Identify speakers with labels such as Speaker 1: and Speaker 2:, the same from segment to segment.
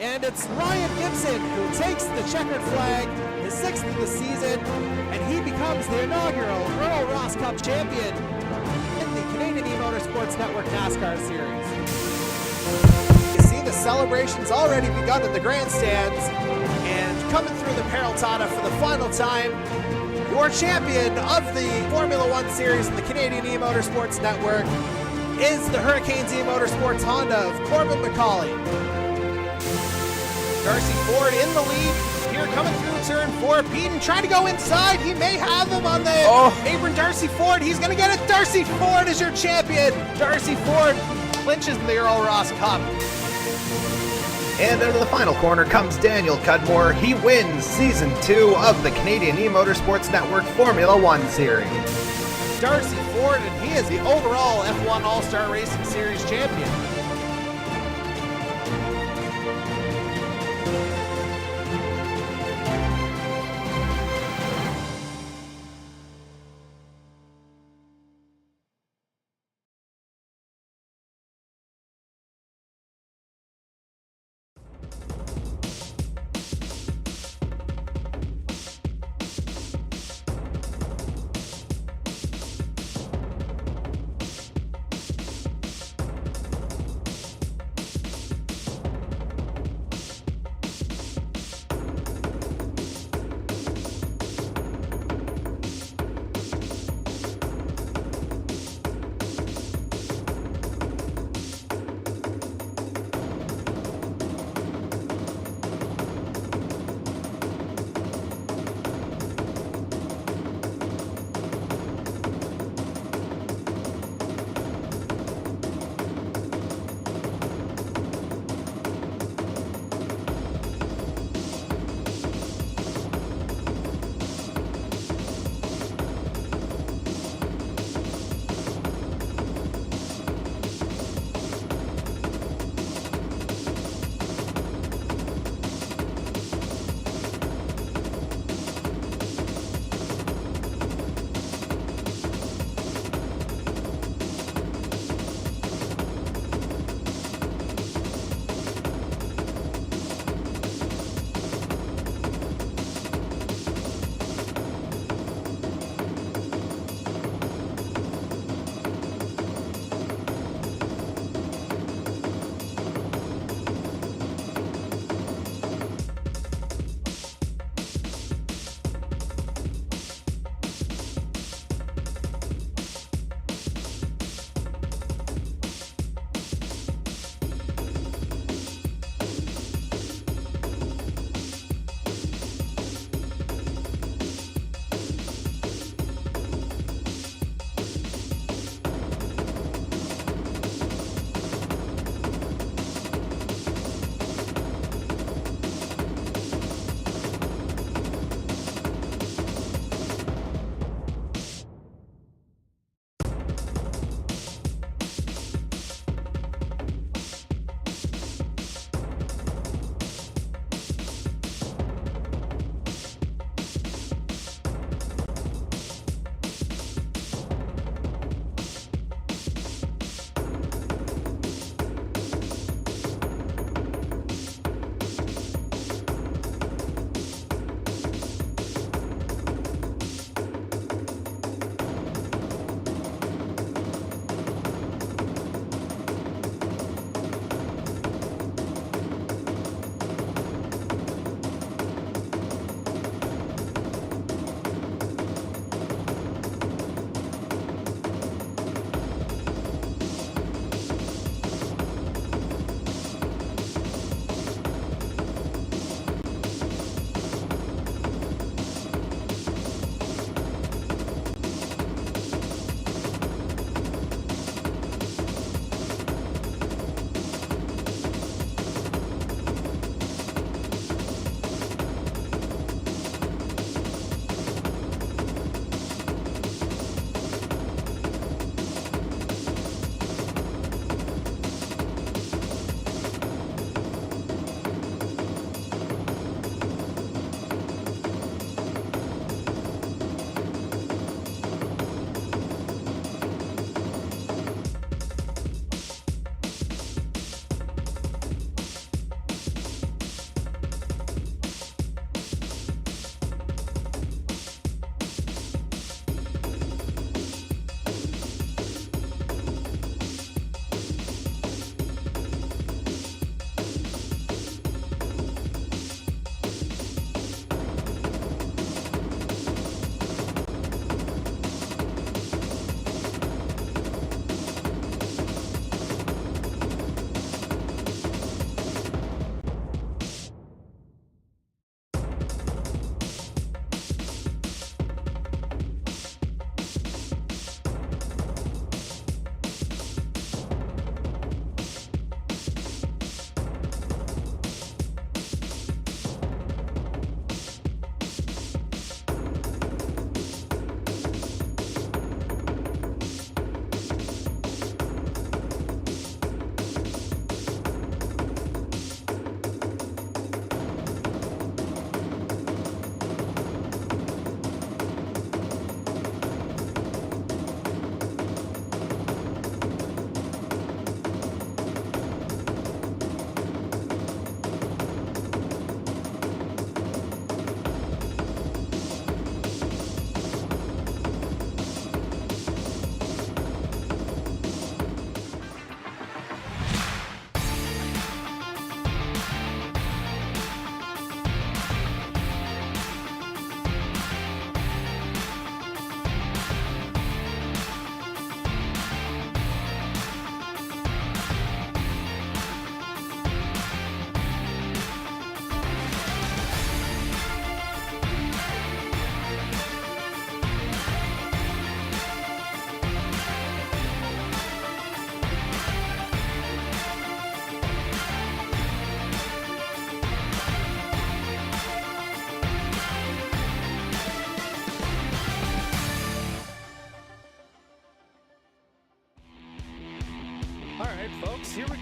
Speaker 1: And it's Ryan Gibson who takes the checkered flag, his 6th of the season, and he becomes the inaugural Earl Ross Cup champion in the Canadian E-Motorsports Network NASCAR Series. You see the celebrations already begun in the grandstands, and coming through the Peraltada for the final time, your champion of the Formula One Series in the Canadian E-Motorsports Network is the Hurricanes E-Motorsports Honda of Corbin McCauley. Darcy Ford in the lead here, coming through turn 4. Beaton trying to go inside. He may have him on the apron. Darcy Ford, he's going to get it. Darcy Ford is your champion. Darcy Ford clinches the Earl Ross Cup.
Speaker 2: And into the final corner comes Daniel Cudmore. He wins Season 2 of the Canadian E-Motorsports Network Formula One Series.
Speaker 1: Darcy Ford, and he is the overall F1 All-Star Racing Series champion.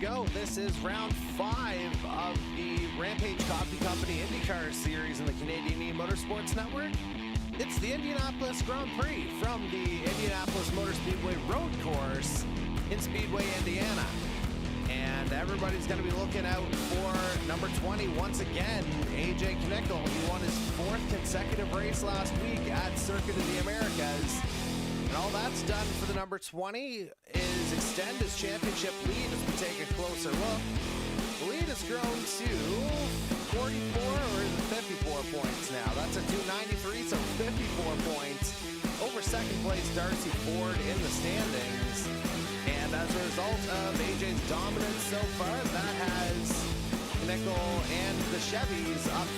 Speaker 2: go. This is round 5 of the Rampage Coffee Company IndyCar Series in the Canadian E-Motorsports Network. It's the Indianapolis Grand Prix from the Indianapolis Motor Speedway road course in Speedway, Indiana. And everybody's going to be looking out for number 20 once again, AJ Knickel. He won his 4th consecutive race last week at Circuit of the Americas. And all that's done for the number 20 is extend his championship lead as we take a closer look. The lead has grown to 44 or is it 54 points now. That's a 293, so 54 points over second place Darcy Ford in the standings. And as a result of AJ's dominance so far, that has Nickel and the Chevys up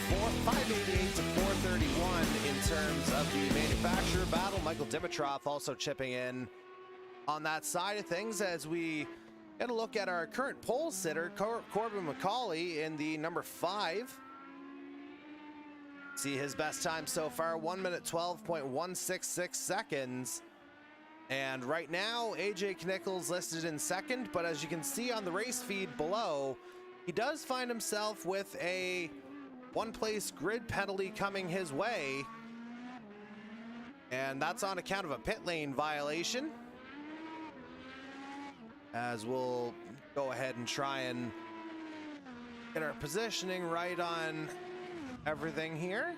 Speaker 2: 588 to 431 in terms of the manufacturer battle. Michael Dimitrov also chipping in on that side of things as we get a look at our current pole sitter, Corbin McCauley, in the number 5. See his best time so far, 1 minute 12.166 seconds. And right now, AJ Knickel's listed in second, but as you can see on the race feed below, he does find himself with a one-place grid penalty coming his way. And that's on account of a pit lane violation. As we'll go ahead and try and get our positioning right on everything here.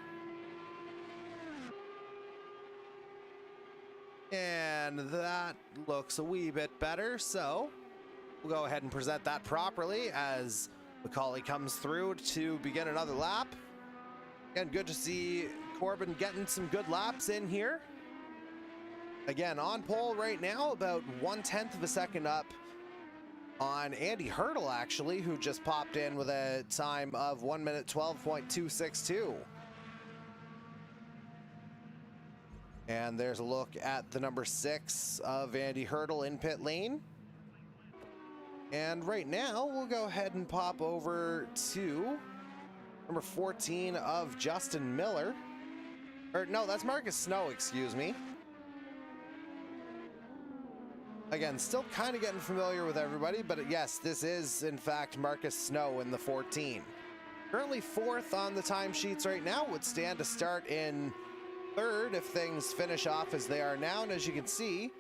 Speaker 2: And that looks a wee bit better, so we'll go ahead and present that properly as McCauley comes through to begin another lap. Again, good to see Corbin getting some good laps in here. Again, on pole right now, about 1/10 of a second up on Andy Hurdle, actually, who just popped in with a time of 1 minute 12.262. And there's a look at the number 6 of Andy Hurdle in pit lane. And right now, we'll go ahead and pop over to number 14 of Justin Miller. Or no, that's Marcus Snow, excuse me. Again, still kind of getting familiar with everybody, but yes, this is in fact Marcus Snow in the 14. Currently 4th on the timesheets right now, would stand to start in 3rd if things finish off as they are now. And as you can see,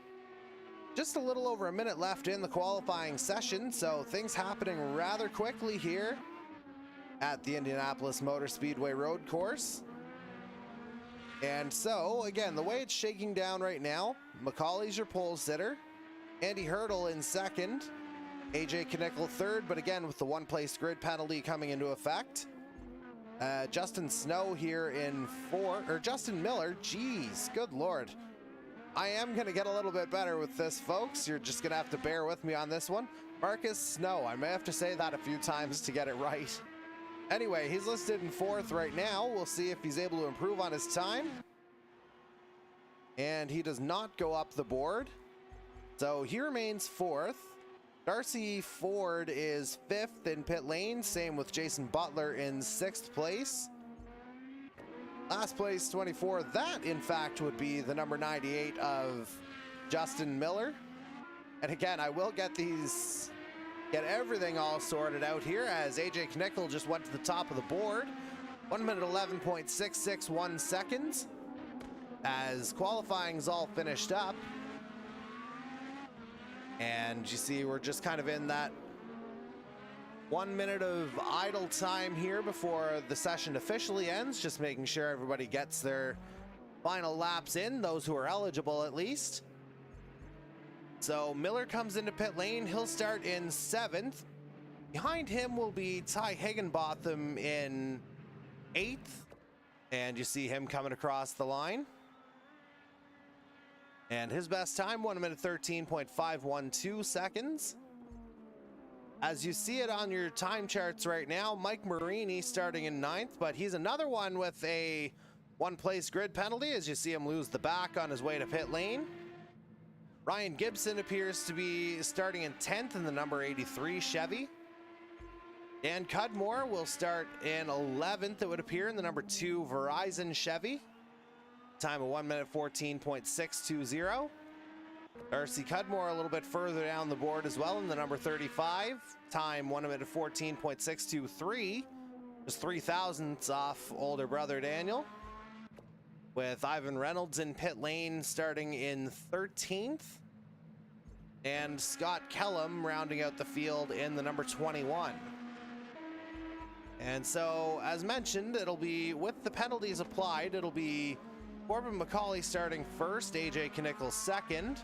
Speaker 2: just a little over a minute left in the qualifying session, so things happening rather quickly here at the Indianapolis Motor Speedway road course. And so again, the way it's shaking down right now, McCauley's your pole sitter, Andy Hurdle in second, AJ Knickel 3rd, but again with the one-place grid penalty coming into effect. Justin Snow here in 4th, or Justin Miller, geez, good lord. I am going to get a little bit better with this, folks. You're just going to have to bear with me on this one. Marcus Snow, I may have to say that a few times to get it right. Anyway, he's listed in 4th right now. We'll see if he's able to improve on his time. And he does not go up the board. So he remains 4th. Darcy Ford is 5th in pit lane. Same with Jason Butler in 6th place. Last place, 24. That, in fact, would be the number 98 of Justin Miller. And again, I will get everything all sorted out here as AJ Knickel just went to the top of the board. 1 minute 11.661 seconds as qualifying's all finished up. And you see we're just kind of in that 1 minute of idle time here before the session officially ends, just making sure everybody gets their final laps in, those who are eligible at least. So Miller comes into pit lane. He'll start in 7th. Behind him will be Ty Higginbotham in 8th. And you see him coming across the line. And his best time, 1 minute 13.512 seconds. As you see it on your time charts right now, Mike Marini starting in 9th, but he's another one with a one-place grid penalty as you see him lose the back on his way to pit lane. Ryan Gibson appears to be starting in 10th in the number 83 Chevy. Dan Cudmore will start in 11th, it would appear, in the number 2 Verizon Chevy. Time of 1 minute 14.620. Darcy Cudmore a little bit further down the board as well in the number 35. Time 1 minute 14.623. Just 0.003 off older brother Daniel. With Ivan Reynolds in pit lane starting in 13th. And Scott Kellum rounding out the field in the number 21. And so, as mentioned, it'll be, with the penalties applied, it'll be Corbin McCauley starting first, AJ Knickel second,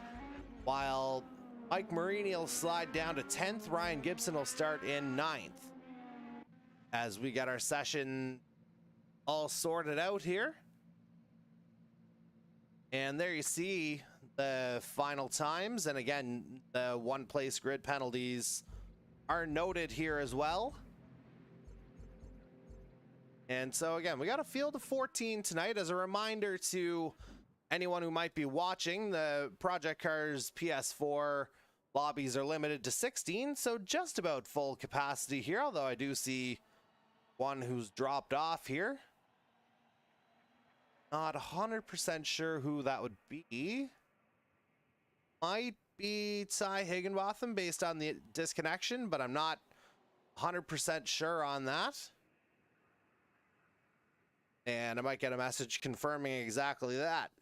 Speaker 2: while Mike Marini will slide down to 10th. Ryan Gibson will start in 9th. As we get our session all sorted out here. And there you see the final times. And again, the one-place grid penalties are noted here as well. And so again, we got a field of 14 tonight. As a reminder to anyone who might be watching, the Project Cars PS4 lobbies are limited to 16, so just about full capacity here, although I do see one who's dropped off here. Not 100% sure who that would be. Might be Ty Higginbotham based on the disconnection, but I'm not 100% sure on that. And I might get a message confirming exactly that.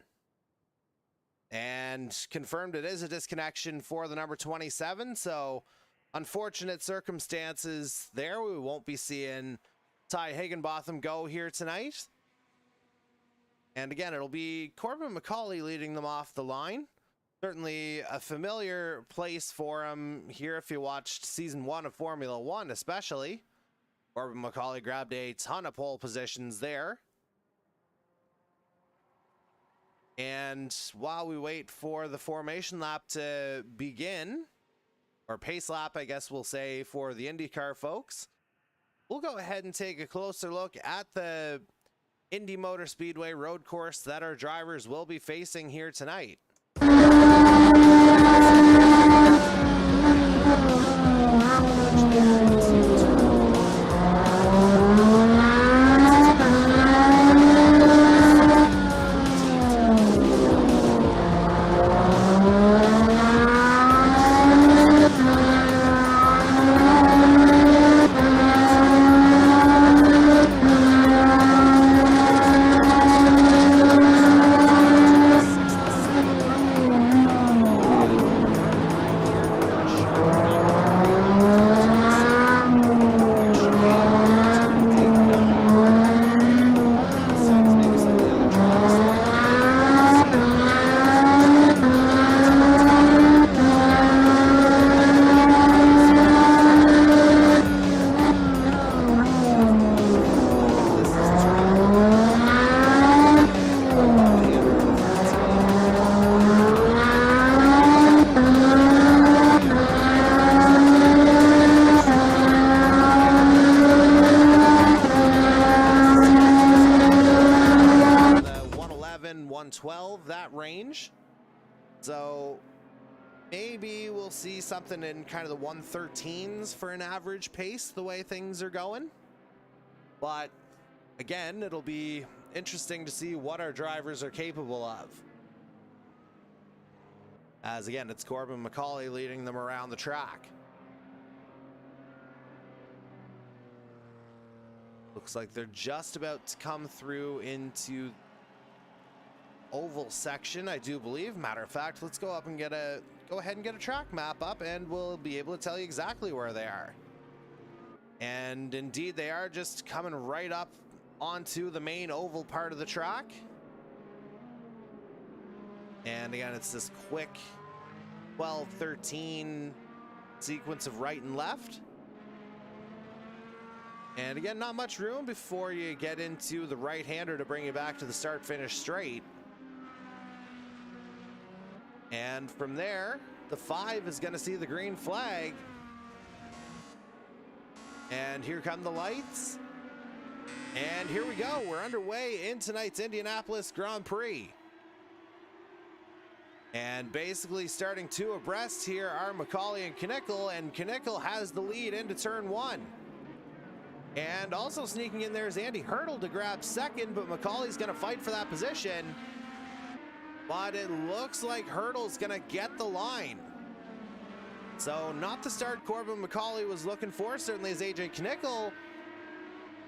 Speaker 2: And confirmed it is a disconnection for the number 27. So unfortunate circumstances there. We won't be seeing Ty Higginbotham go here tonight. And again, it'll be Corbin McCauley leading them off the line. Certainly a familiar place for him here if you watched season 1 of Formula 1 especially. Corbin McCauley grabbed a ton of pole positions there. And while we wait for the formation lap to begin, or pace lap, I guess we'll say, for the IndyCar folks, we'll go ahead and take a closer look at the Indy Motor Speedway road course that our drivers will be facing here tonight. So maybe we'll see something in kind of the 113s for an average pace the way things are going. But again, it'll be interesting to see what our drivers are capable of. As again, it's Corbin McCauley leading them around the track. Looks like they're just about to come through into oval section, I do believe. Matter of fact, let's go ahead and get a track map up, and we'll be able to tell you exactly where they are. And indeed, they are just coming right up onto the main oval part of the track. And again, it's this quick 12-13 sequence of right and left. And again, not much room before you get into the right-hander to bring you back to the start-finish straight. And from there, the 5 is going to see the green flag. And here come the lights. And here we go. We're underway in tonight's Indianapolis Grand Prix. And basically starting 2 abreast here are McCauley and Knickel has the lead into turn 1. And also sneaking in there is Andy Hurdle to grab second, but McCauley's going to fight for that position. but it looks like Hurdle's gonna get the line. So not the start Corbin McCauley was looking for, certainly as AJ Knickel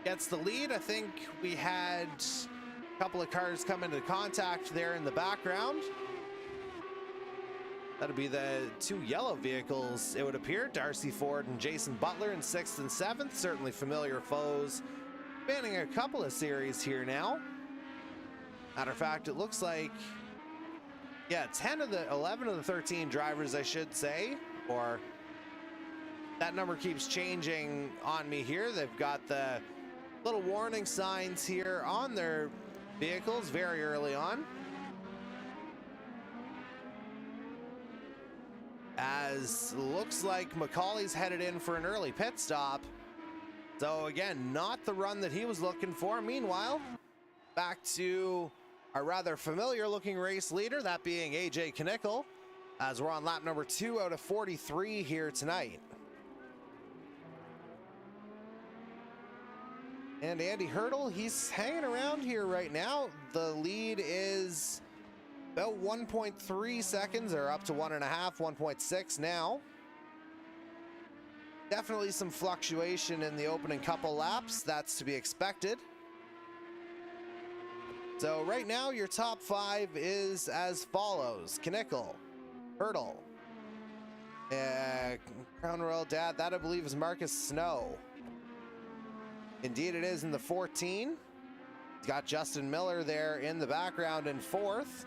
Speaker 2: gets the lead. I think we had a couple of cars come into contact there in the background. That'll be the two yellow vehicles, it would appear. Darcy Ford and Jason Butler in 6th and 7th, certainly familiar foes, spanning a couple of series here now. Matter of fact, it looks like, yeah, 11 of the 13 drivers, I should say, or that number keeps changing on me here. They've got the little warning signs here on their vehicles very early on, as looks like McCauley's headed in for an early pit stop. So again, not the run that he was looking for. Meanwhile, back to our rather familiar looking race leader, that being AJ Knickel, as we're on lap number 2 out of 43 here tonight. And Andy Hurdle, he's hanging around here right now. The lead is about 1.3 seconds, or up to 1.5, 1.6 now. Definitely some fluctuation in the opening couple laps. That's to be expected. So right now, your top 5 is as follows: Knickel, Hurdle, Crown Royal Dad, that I believe is Marcus Snow. Indeed it is in the 14. He's got Justin Miller there in the background in 4th.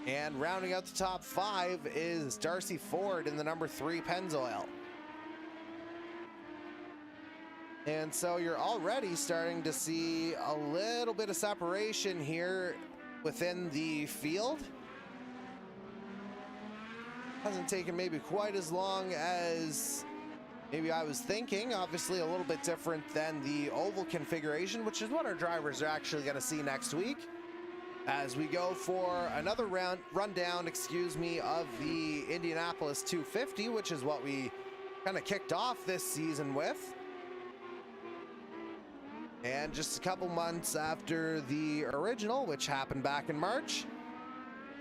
Speaker 2: And rounding out the top 5 is Darcy Ford in the number 3 Pennzoil. And so you're already starting to see a little bit of separation here within the field. Hasn't taken maybe quite as long as maybe I was thinking. Obviously a little bit different than the oval configuration, which is what our drivers are actually going to see next week, as we go for another rundown, of the Indianapolis 250, which is what we kind of kicked off this season with. And just a couple months after the original, which happened back in March,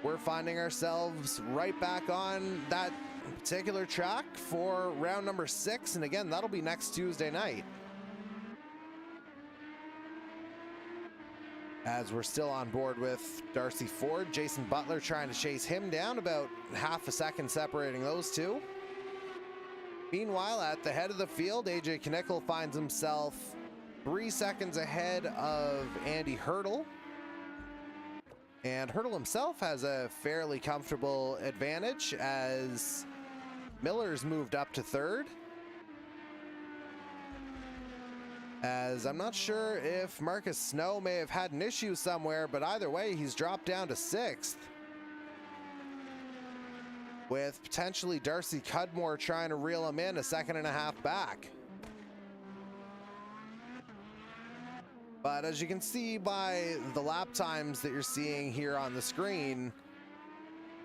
Speaker 2: we're finding ourselves right back on that particular track for round number 6. And again, that'll be next Tuesday night, as we're still on board with Darcy Ford. Jason Butler trying to chase him down, about half a second separating those two. Meanwhile, at the head of the field, AJ Knickel finds himself 3 seconds ahead of Andy Hurdle. And Hurdle himself has a fairly comfortable advantage, as Miller's moved up to 3rd. As I'm not sure if Marcus Snow may have had an issue somewhere, but either way, he's dropped down to 6th, with potentially Darcy Cudmore trying to reel him in a 1.5 seconds back. But as you can see by the lap times that you're seeing here on the screen,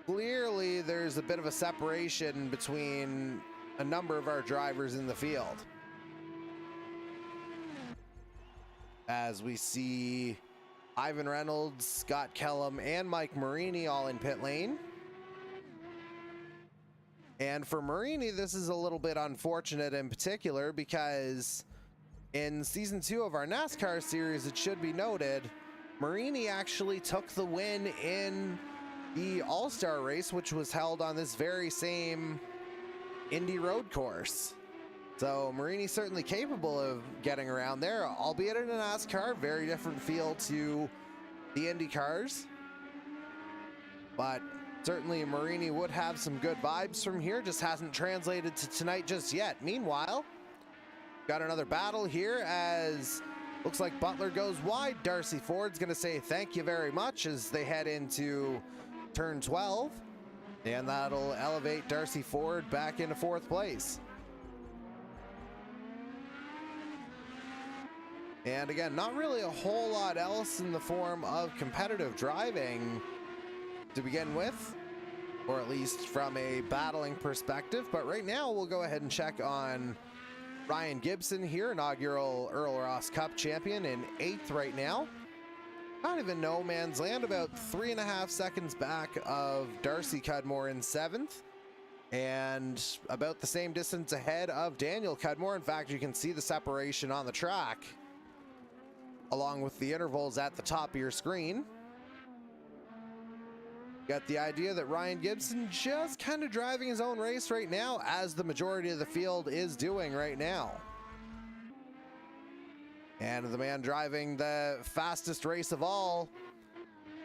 Speaker 2: clearly there's a bit of a separation between a number of our drivers in the field, as we see Ivan Reynolds, Scott Kellum, and Mike Marini all in pit lane. And for Marini, this is a little bit unfortunate in particular, because in season 2 of our NASCAR series, it should be noted, Marini actually took the win in the All-Star race, which was held on this very same Indy road course. So Marini certainly capable of getting around there, albeit in a NASCAR, very different feel to the Indy cars. But certainly Marini would have some good vibes from here, just hasn't translated to tonight just yet. Meanwhile, got another battle here, as looks like Butler goes wide. Darcy Ford's going to say thank you very much as they head into turn 12. And that'll elevate Darcy Ford back into 4th place. And again, not really a whole lot else in the form of competitive driving to begin with, or at least from a battling perspective. But right now, we'll go ahead and check on Ryan Gibson here, inaugural Earl Ross Cup champion, in 8th right now. kind of in no man's land, about 3.5 seconds back of Darcy Cudmore in 7th, and about the same distance ahead of Daniel Cudmore. In fact, you can see the separation on the track along with the intervals at the top of your screen. Got the idea that Ryan Gibson just kind of driving his own race right now, as the majority of the field is doing right now. And the man driving the fastest race of all,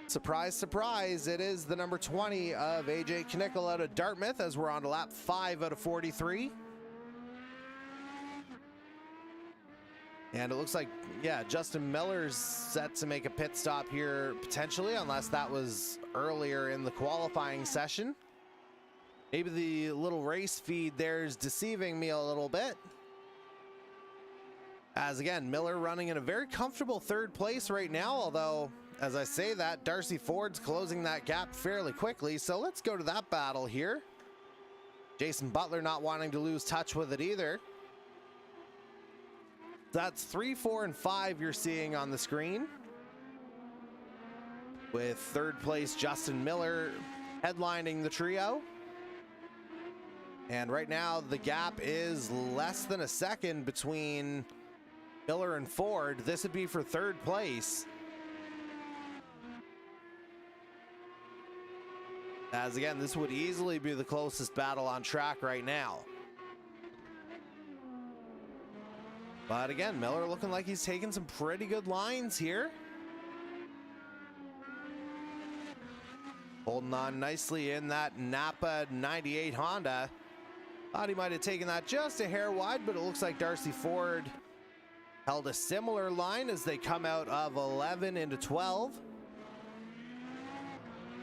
Speaker 2: surprise, surprise, it is the number 20 of AJ Knickel out of Dartmouth, as we're on to lap 5 out of 43. And it looks like, yeah, Justin Miller's set to make a pit stop here potentially, unless that was earlier in the qualifying session. Maybe the little race feed there is deceiving me a little bit. As again, Miller running in a very comfortable 3rd place right now, although as I say that, Darcy Ford's closing that gap fairly quickly. So let's go to that battle here. Jason Butler not wanting to lose touch with it either. That's 3, 4, and 5 you're seeing on the screen, with 3rd place Justin Miller headlining the trio. And right now the gap is less than a second between Miller and Ford. This would be for 3rd place. As again, this would easily be the closest battle on track right now. But again, Miller looking like he's taking some pretty good lines here. Holding on nicely in that Napa 98 Honda. Thought he might have taken that just a hair wide, but it looks like Darcy Ford held a similar line as they come out of 11 into 12.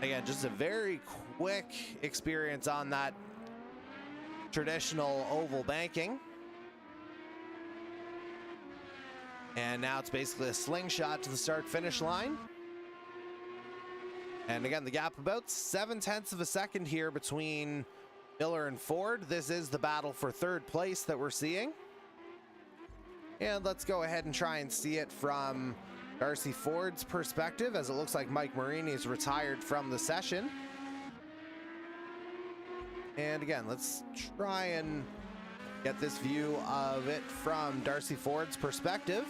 Speaker 2: Again, just a very quick experience on that traditional oval banking. And now it's basically a slingshot to the start-finish line. And again, the gap about 0.7 of a second here between Miller and Ford. This is the battle for 3rd place that we're seeing. And let's go ahead and try and see it from Darcy Ford's perspective, as it looks like Mike Marini is retired from the session. And again, let's try and get this view of it from Darcy Ford's perspective.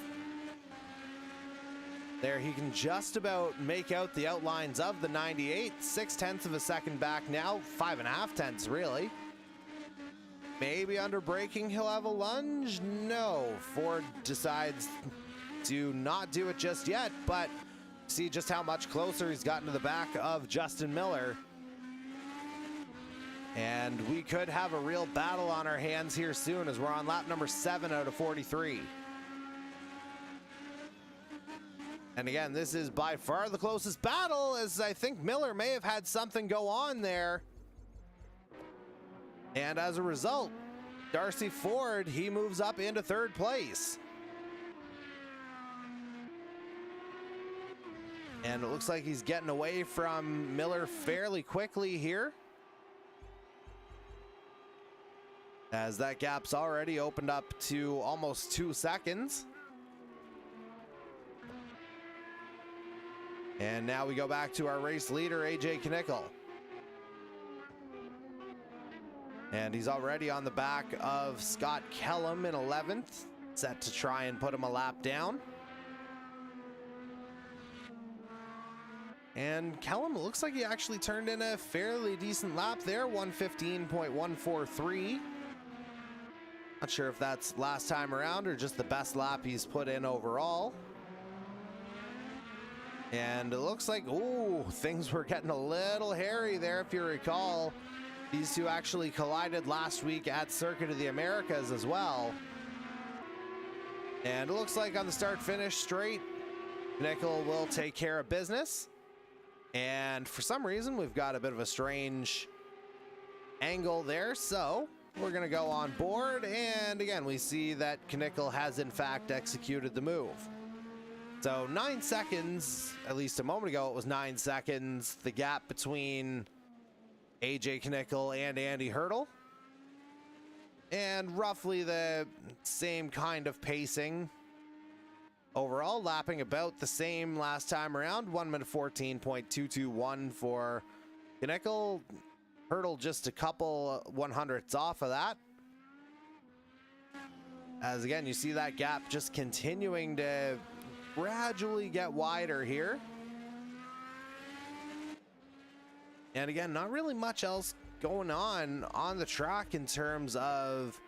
Speaker 2: There, he can just about make out the outlines of the 98. 0.6 of a second back now, 5.5 really. Maybe under braking he'll have a lunge. No, Ford decides to not do it just yet, but see just how much closer he's gotten to the back of Justin Miller. And we could have a real battle on our hands here soon, as we're on lap number 7 out of 43. And again, this is by far the closest battle, as I think Miller may have had something go on there. And as a result, Darcy Ford, he moves up into 3rd place. And it looks like he's getting away from Miller fairly quickly here, as that gap's already opened up to almost 2 seconds. And now we go back to our race leader, AJ Knickel. And he's already on the back of Scott Kellum in 11th, set to try and put him a lap down. And Kellum looks like he actually turned in a fairly decent lap there, 1:15.143. Not sure if that's last time around or just the best lap he's put in overall. And it looks like, ooh, things were getting a little hairy there. If you recall, these two actually collided last week at Circuit of the Americas as well. And it looks like on the start-finish straight, Knickel will take care of business. And for some reason, we've got a bit of a strange angle there, so we're going to go on board. And again, we see that Knickel has in fact executed the move. So 9 seconds, at least a moment ago, it was 9 seconds, the gap between AJ Knickel and Andy Hurdle. And roughly the same kind of pacing Overall, lapping about the same last time around, 1 minute 14.221 for Knickel. Hurdle just a couple 100ths off of that. As again, you see that gap just continuing to gradually get wider here. And again, not really much else going on the track in terms of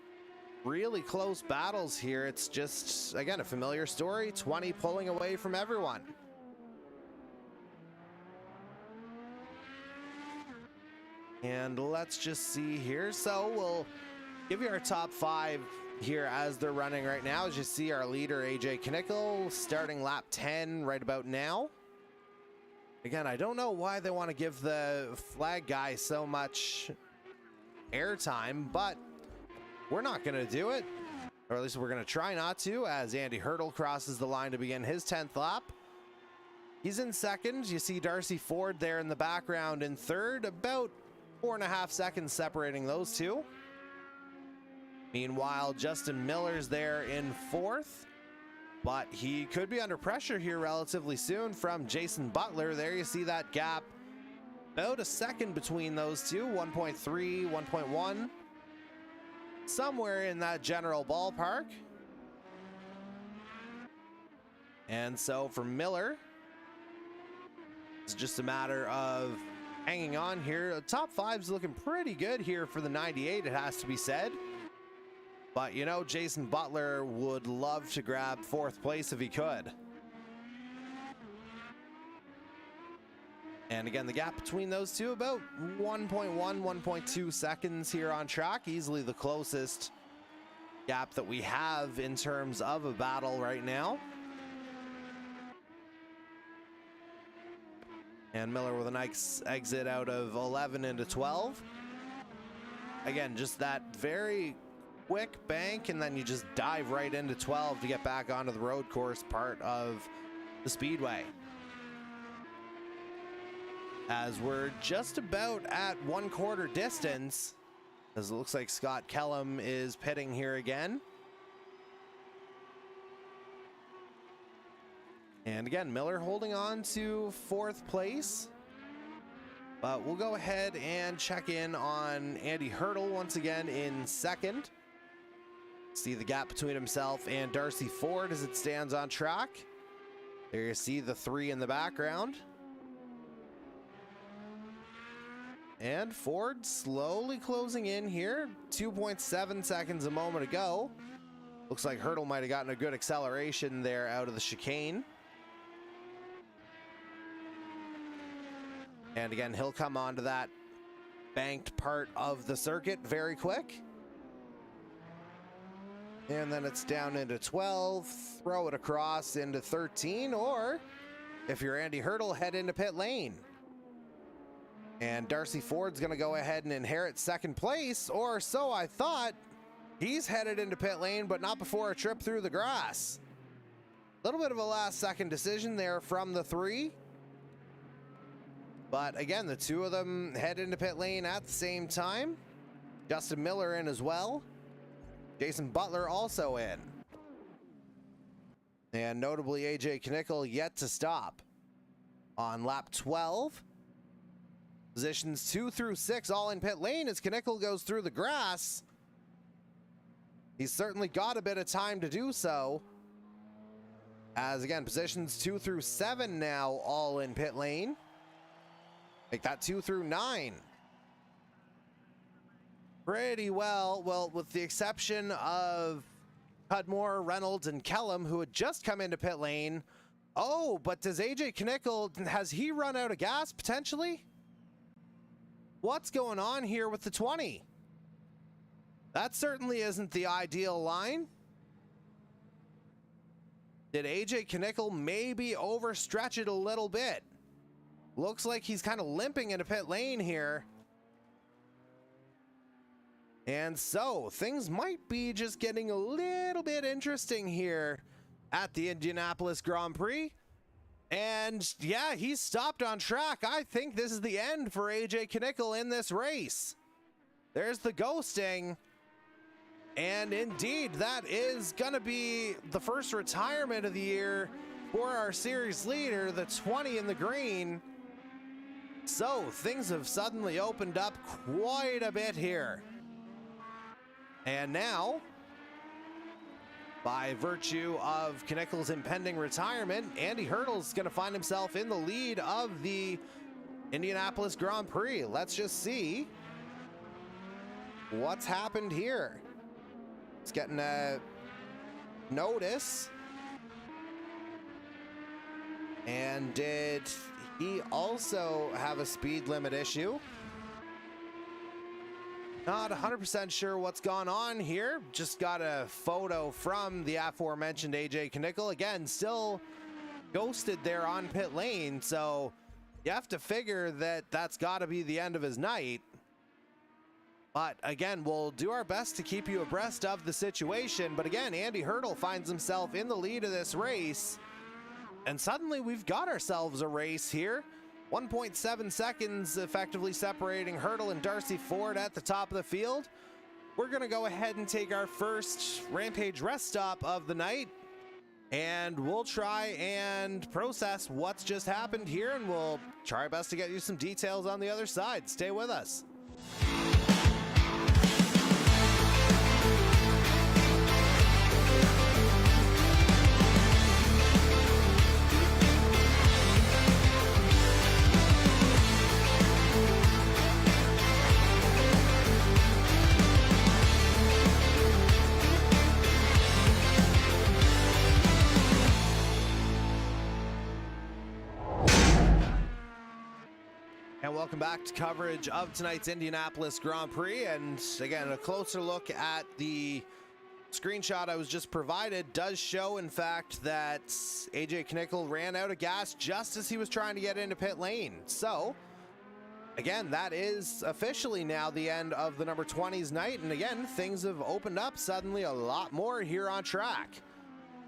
Speaker 2: really close battles here. It's just, again, a familiar story, 20 pulling away from everyone. And let's just see here. So we'll give you our top 5 here as they're running right now. As you see, our leader AJ Knickel starting lap 10 right about now. Again, I don't know why they want to give the flag guy so much airtime, but we're not going to do it, or at least we're going to try not to, as Andy Hurdle crosses the line to begin his 10th lap. He's in second. You see Darcy Ford there in the background in third, about 4.5 seconds separating those two. Meanwhile, Justin Miller's there in fourth, but he could be under pressure here relatively soon from Jason Butler. There you see that gap, about a second between those two, 1.3, 1.1, somewhere in that general ballpark. And so for Miller, it's just a matter of hanging on here. The top 5's looking pretty good here for the 98, it has to be said. But, you know, Jason Butler would love to grab 4th place if he could. And again, the gap between those two, about 1.1, 1.2 seconds here on track. Easily the closest gap that we have in terms of a battle right now. And Miller with a nice exit out of 11 into 12. Again, just that very quick bank, and then you just dive right into 12 to get back onto the road course part of the speedway. As we're just about at 1/4 distance, as it looks like Scott Kellum is pitting here again. And again, Miller holding on to 4th place. But we'll go ahead and check in on Andy Hurdle once again in second. See the gap between himself and Darcy Ford as it stands on track. There you see the 3 in the background. And Ford slowly closing in here. 2.7 seconds a moment ago. Looks like Hurdle might have gotten a good acceleration there out of the chicane. And again, he'll come onto that banked part of the circuit very quick. And then it's down into 12, throw it across into 13, or if you're Andy Hurdle, head into pit lane. And Darcy Ford's going to go ahead and inherit 2nd place, or so I thought. He's headed into pit lane, but not before a trip through the grass. A little bit of a last-second decision there from the 3. But again, the 2 of them head into pit lane at the same time. Justin Miller in as well. Jason Butler also in. And notably, AJ Knickel yet to stop on lap 12. Positions 2 through 6 all in pit lane as Knickel goes through the grass. He's certainly got a bit of time to do so. As again, positions 2 through 7 now all in pit lane. Make that 2 through 9. Pretty well, with the exception of Cudmore, Reynolds, and Kellum, who had just come into pit lane. Oh, but does AJ Knickel, has he run out of gas potentially? What's going on here with the 20? That certainly isn't the ideal line. Did AJ Knickel maybe overstretch it a little bit? Looks like he's kind of limping into pit lane here. And so things might be just getting a little bit interesting here at the Indianapolis Grand Prix. And yeah, he's stopped on track. I think this is the end for AJ Knickel in this race. There's the ghosting. And indeed, that is going to be the first retirement of the year for our series leader, the 20 in the green. So things have suddenly opened up quite a bit here. And now, by virtue of Knickel's impending retirement, Andy Hurdle's going to find himself in the lead of the Indianapolis Grand Prix. Let's just see what's happened here. He's getting a notice. And did he also have a speed limit issue? Not 100% sure what's gone on here. Just got a photo from the aforementioned AJ Knickel. Again, still ghosted there on pit lane. So you have to figure that that's got to be the end of his night. But again, we'll do our best to keep you abreast of the situation. But again, Andy Hurdle finds himself in the lead of this race. And suddenly we've got ourselves a race here. 1.7 seconds effectively separating Hurdle and Darcy Ford at the top of the field. We're going to go ahead and take our first Rampage rest stop of the night. And we'll try and process what's just happened here. And we'll try our best to get you some details on the other side. Stay with us. And welcome back to coverage of tonight's Indianapolis Grand Prix. And again, a closer look at the screenshot I was just provided does show, in fact, that AJ Knickel ran out of gas just as he was trying to get into pit lane. So, again, that is officially now the end of the number 20's night. And again, things have opened up suddenly a lot more here on track.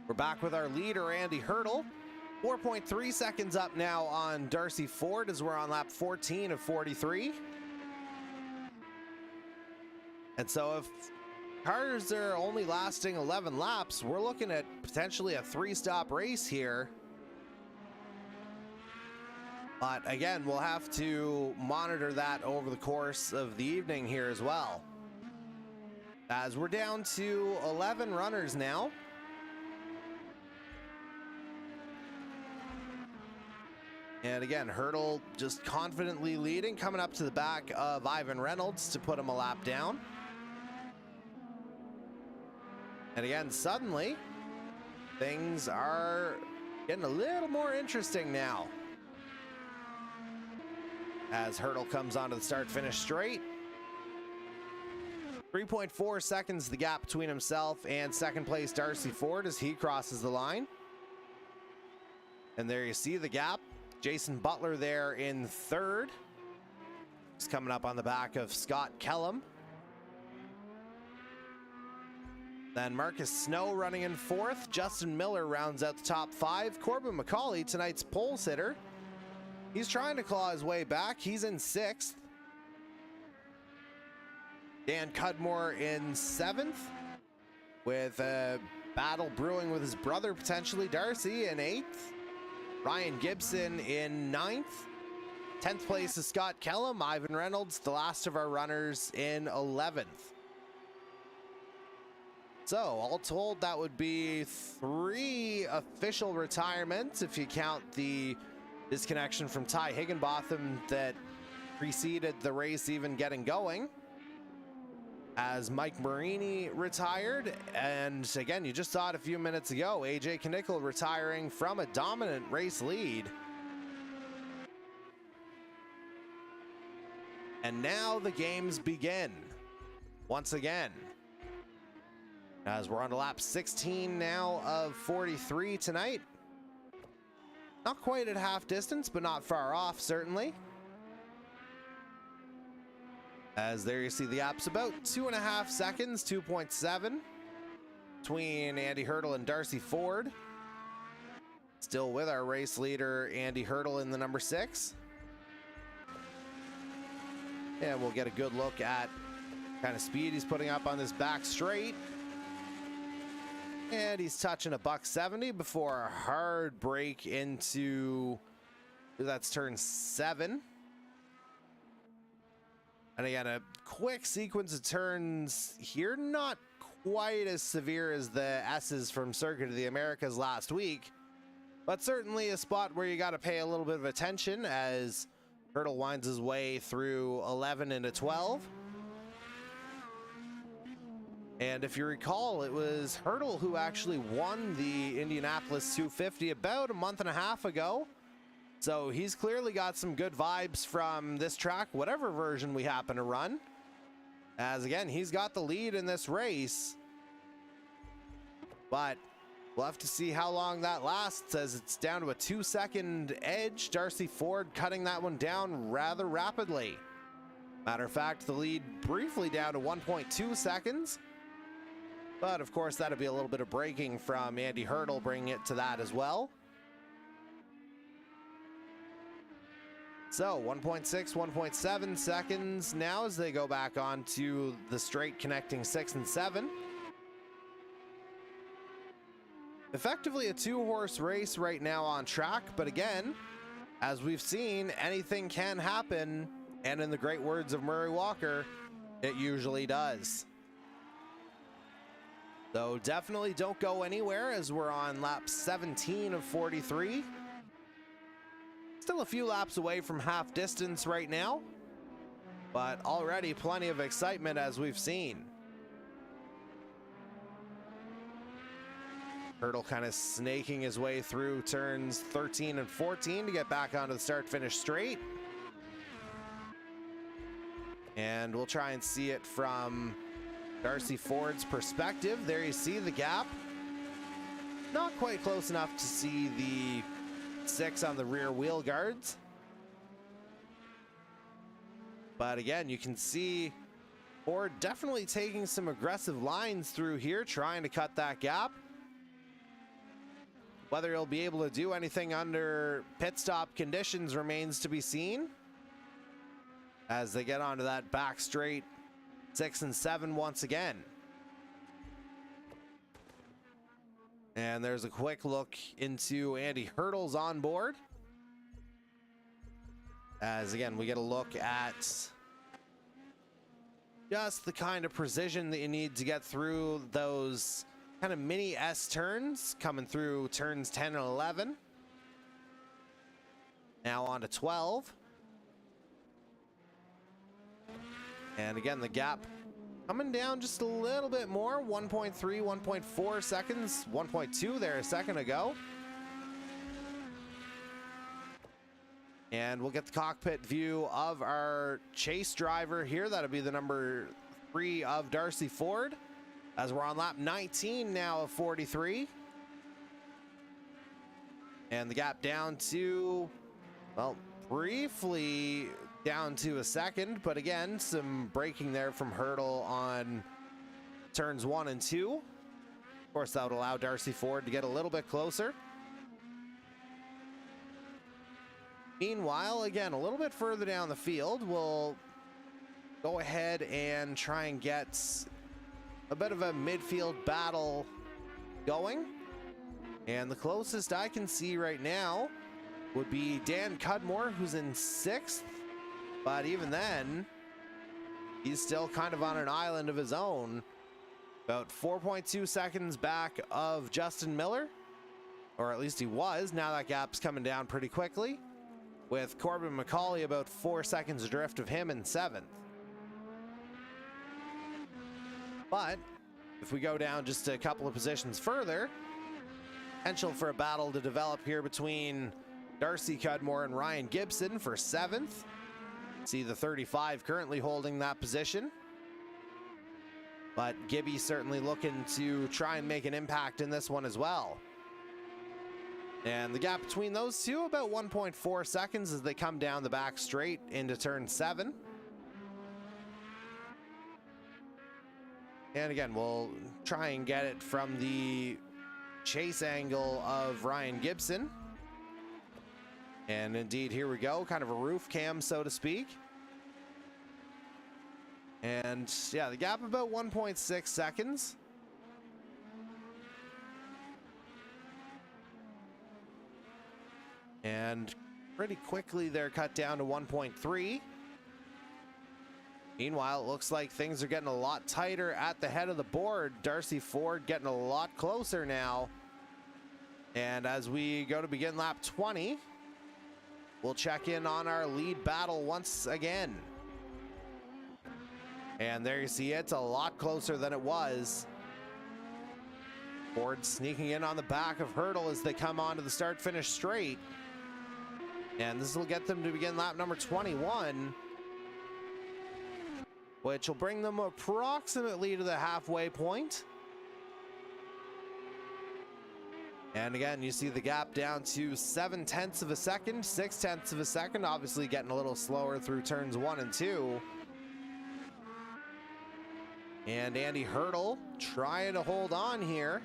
Speaker 2: We're back with our leader, Andy Hurdle. 4.3 seconds up now on Darcy Ford as we're on lap 14 of 43. And so if cars are only lasting 11 laps, we're looking at potentially a 3-stop race here. But again, we'll have to monitor that over the course of the evening here as well. As we're down to 11 runners now. And again, Hurdle just confidently leading, coming up to the back of Ivan Reynolds to put him a lap down. And again, suddenly, things are getting a little more interesting now. As Hurdle comes onto the start-finish straight. 3.4 seconds the gap between himself and second place Darcy Ford as he crosses the line. And there you see the gap. Jason Butler there in third. He's coming up on the back of Scott Kellum. Then Marcus Snow running in fourth. Justin Miller rounds out the top 5. Corbin McCauley, tonight's pole sitter. He's trying to claw his way back. He's in 6th. Dan Cudmore in 7th. With a battle brewing with his brother, potentially, Darcy, in 8th. Ryan Gibson in 9th. 10th place is Scott Kellum. Ivan Reynolds, the last of our runners, in 11th. So, all told, that would be 3 official retirements if you count the disconnection from Ty Higginbotham that preceded the race even getting going. As Mike Marini retired, and again, you just saw it a few minutes ago, AJ Knickel retiring from a dominant race lead. And now the games begin once again. As we're on to lap 16 now of 43 tonight. Not quite at half distance, but not far off, certainly. As there you see the gap's about 2.5 seconds, 2.7 between Andy Hurdle and Darcy Ford. Still with our race leader, Andy Hurdle, in the number 6. And we'll get a good look at kind of speed he's putting up on this back straight. And he's touching a $170 before a hard break into, that's turn 7. And again, a quick sequence of turns here, not quite as severe as the S's from Circuit of the Americas last week, but certainly a spot where you got to pay a little bit of attention as Hurdle winds his way through 11 into 12. And if you recall, it was Hurdle who actually won the Indianapolis 250 about a month and a half ago. So he's clearly got some good vibes from this track, whatever version we happen to run. As again, he's got the lead in this race. But we'll have to see how long that lasts, as it's down to a 2-second edge. Darcy Ford cutting that one down rather rapidly. Matter of fact, the lead briefly down to 1.2 seconds. But of course, that'd be a little bit of braking from Andy Hurdle, bringing it to that as well. So 1.6, 1.7 seconds now as they go back onto the straight connecting 6 and 7. Effectively a 2-horse race right now on track, but again, as we've seen, anything can happen, and in the great words of Murray Walker, it usually does. So definitely don't go anywhere as we're on lap 17 of 43. Still a few laps away from half distance right now, but already plenty of excitement as we've seen. Hurdle kind of snaking his way through turns 13 and 14 to get back onto the start-finish straight. And we'll try and see it from Darcy Ford's perspective. There you see the gap. Not quite close enough to see the 6 on the rear wheel guards. But again, you can see Ford definitely taking some aggressive lines through here, trying to cut that gap. Whether he'll be able to do anything under pit stop conditions remains to be seen, as they get onto that back straight 6 and 7 once again. And there's a quick look into Andy Hurdle's onboard, as again we get a look at just the kind of precision that you need to get through those kind of mini S turns, coming through turns 10 and 11. Now on to 12. And again, the gap coming down just a little bit more, 1.3, 1.4 seconds, 1.2 there a second ago. And we'll get the cockpit view of our chase driver here. That'll be the number 3 of Darcy Ford, as we're on lap 19 now of 43. And the gap down to, well, briefly down to a second, but again, some braking there from Hurdle on turns 1 and 2. Of course, that would allow Darcy Ford to get a little bit closer. Meanwhile, again, a little bit further down the field, we'll go ahead and try and get a bit of a midfield battle going. And the closest I can see right now would be Dan Cudmore, who's in 6th. But even then, he's still kind of on an island of his own. About 4.2 seconds back of Justin Miller. Or at least he was. Now that gap's coming down pretty quickly, with Corbin McCauley about 4 seconds adrift of him in 7th. But if we go down just a couple of positions further, potential for a battle to develop here between Darcy Cudmore and Ryan Gibson for 7th. See the 35 currently holding that position. But Gibby certainly looking to try and make an impact in this one as well. And the gap between those two, about 1.4 seconds as they come down the back straight into turn 7. And again, we'll try and get it from the chase angle of Ryan Gibson. And indeed, here we go, kind of a roof cam, so to speak. And yeah, the gap about 1.6 seconds. And pretty quickly they're cut down to 1.3. Meanwhile, it looks like things are getting a lot tighter at the head of the board. Darcy Ford getting a lot closer now. And as we go to begin lap 20, we'll check in on our lead battle once again. And there you see it's a lot closer than it was. Ford sneaking in on the back of Hurdle as they come onto the start-finish straight. And this will get them to begin lap number 21, which will bring them approximately to the halfway point. And again, you see the gap down to 0.7 of a second, 0.6 of a second, obviously getting a little slower through turns 1 and 2. And Andy Hurdle trying to hold on here.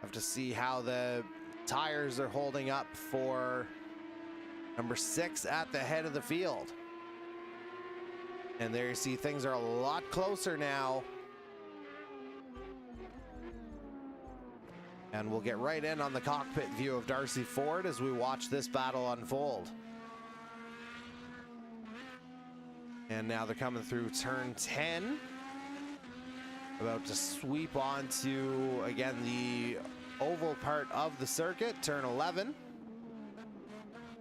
Speaker 2: Have to see how the tires are holding up for number 6 at the head of the field. And there you see things are a lot closer now. And we'll get right in on the cockpit view of Darcy Ford as we watch this battle unfold. And now they're coming through turn 10. About to sweep onto, again, the oval part of the circuit, turn 11.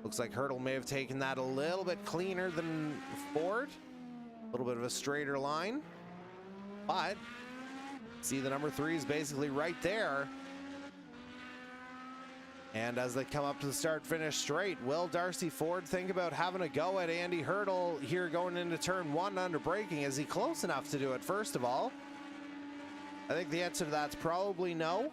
Speaker 2: Looks like Hurdle may have taken that a little bit cleaner than Ford. A little bit of a straighter line. But, see the number 3 is basically right there. And as they come up to the start-finish straight, will Darcy Ford think about having a go at Andy Hurdle here going into turn 1 under braking? Is he close enough to do it, first of all? I think the answer to that's probably no.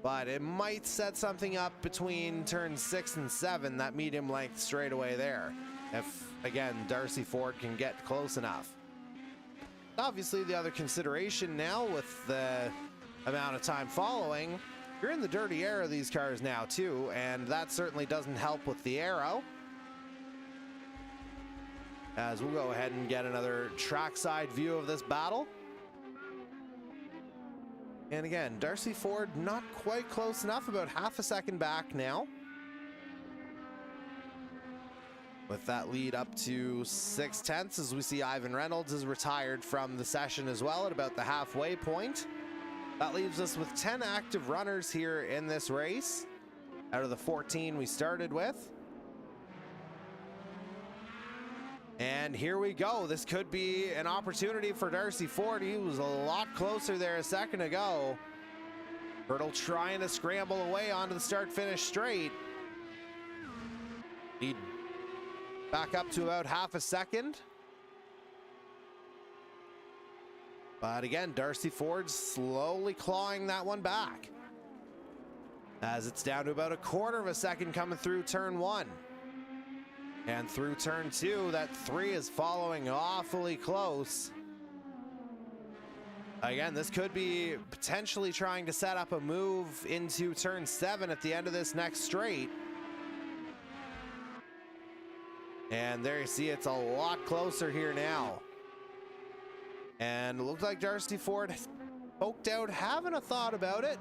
Speaker 2: But it might set something up between turns 6 and 7, that medium length straightaway there. If, again, Darcy Ford can get close enough. Obviously, the other consideration now with the amount of time following, you're in the dirty air of these cars now too, and that certainly doesn't help with the aero. As we'll go ahead and get another trackside view of this battle. And again, Darcy Ford not quite close enough, about half a second back now. With that lead up to 0.6 as we see Ivan Reynolds is retired from the session as well at about the halfway point. That leaves us with 10 active runners here in this race out of the 14 we started with. And here we go. This could be an opportunity for Darcy Ford. He was a lot closer there a second ago. Hurdle trying to scramble away onto the start-finish straight. He'd back up to about half a second. But again, Darcy Ford slowly clawing that one back. As it's down to about 1/4 of a second coming through turn 1. And through turn 2, that 3 is following awfully close. Again, this could be potentially trying to set up a move into turn 7 at the end of this next straight. And there you see it's a lot closer here now. And it looked like Darcy Ford poked out having a thought about it,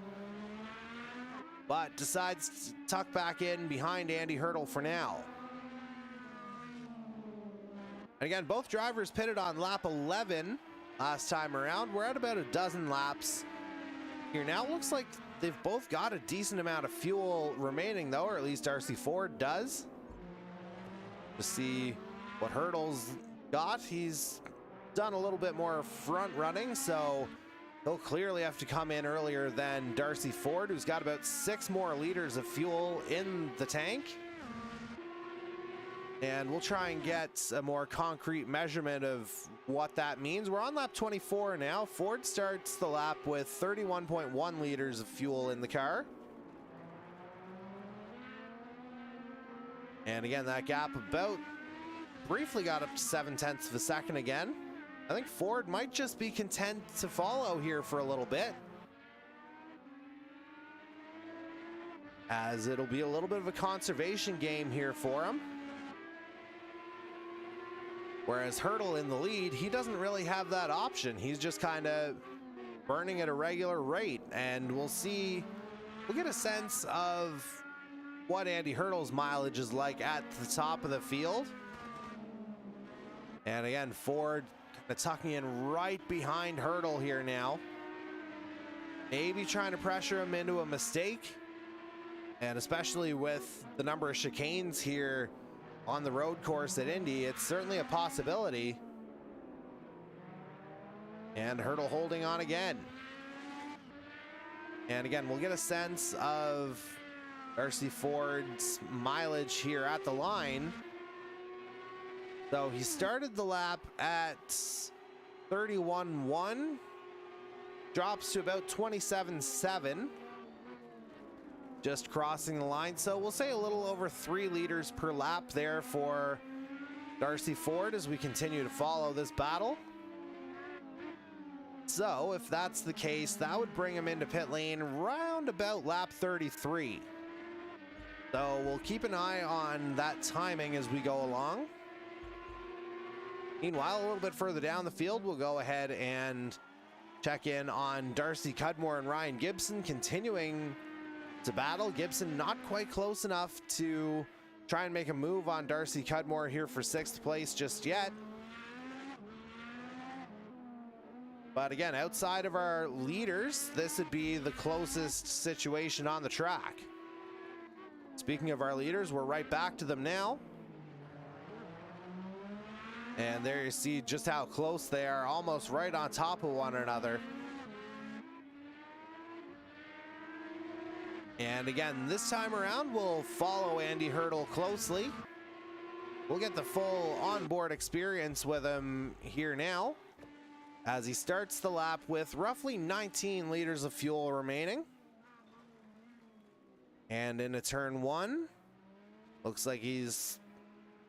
Speaker 2: but decides to tuck back in behind Andy Hurdle for now. And again, both drivers pitted on lap 11 last time around. We're at about a dozen laps here now. Looks like they've both got a decent amount of fuel remaining though, or at least Darcy Ford does. To see what Hurdle's got, he's done a little bit more front running, so he'll clearly have to come in earlier than Darcy Ford, who's got about 6 more liters of fuel in the tank. And we'll try and get a more concrete measurement of what that means. We're on lap 24 now. Ford starts the lap with 31.1 liters of fuel in the car. And again, that gap about briefly got up to 0.7 of a second again. I think Ford might just be content to follow here for a little bit, as it'll be a little bit of a conservation game here for him. Whereas Hurdle in the lead, he doesn't really have that option. He's just kind of burning at a regular rate, and we'll get a sense of what Andy Hurdle's mileage is like at the top of the field. And again, Ford tucking in right behind Hurdle here now. Maybe trying to pressure him into a mistake. And especially with the number of chicanes here on the road course at Indy, it's certainly a possibility. And Hurdle holding on again. And again, we'll get a sense of Darcy Ford's mileage here at the line. So he started the lap at 31.1, drops to about 27.7, just crossing the line. So we'll say a little over 3 liters per lap there for Darcy Ford as we continue to follow this battle. So if that's the case, that would bring him into pit lane round about lap 33. So we'll keep an eye on that timing as we go along. Meanwhile, a little bit further down the field, we'll go ahead and check in on Darcy Cudmore and Ryan Gibson continuing to battle. Gibson not quite close enough to try and make a move on Darcy Cudmore here for 6th place just yet. But again, outside of our leaders, this would be the closest situation on the track. Speaking of our leaders, we're right back to them now. And there you see just how close they are, almost right on top of one another. And again, this time around, we'll follow Andy Hurdle closely. We'll get the full onboard experience with him here now, as he starts the lap with roughly 19 liters of fuel remaining. And into turn 1, looks like he's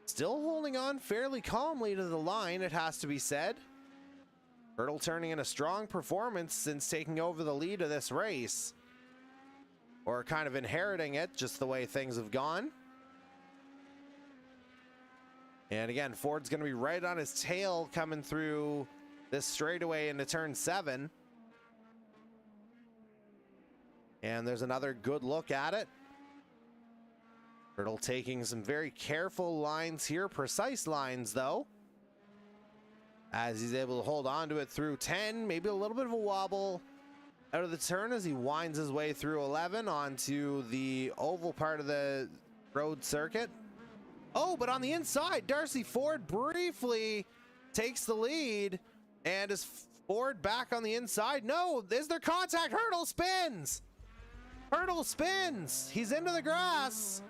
Speaker 2: still holding on fairly calmly to the line, it has to be said. Hurdle turning in a strong performance since taking over the lead of this race, or kind of inheriting it, just the way things have gone. And again, Ford's going to be right on his tail coming through this straightaway into turn 7. And there's another good look at it. Hurdle taking some very careful lines here, precise lines though, as he's able to hold on to it through 10, maybe a little bit of a wobble out of the turn as he winds his way through 11 onto the oval part of the road circuit. Oh, but on the inside, Darcy Ford briefly takes the lead. And is Ford back on the inside? No, is there contact? Hurdle spins. Hurdle spins. He's into the grass.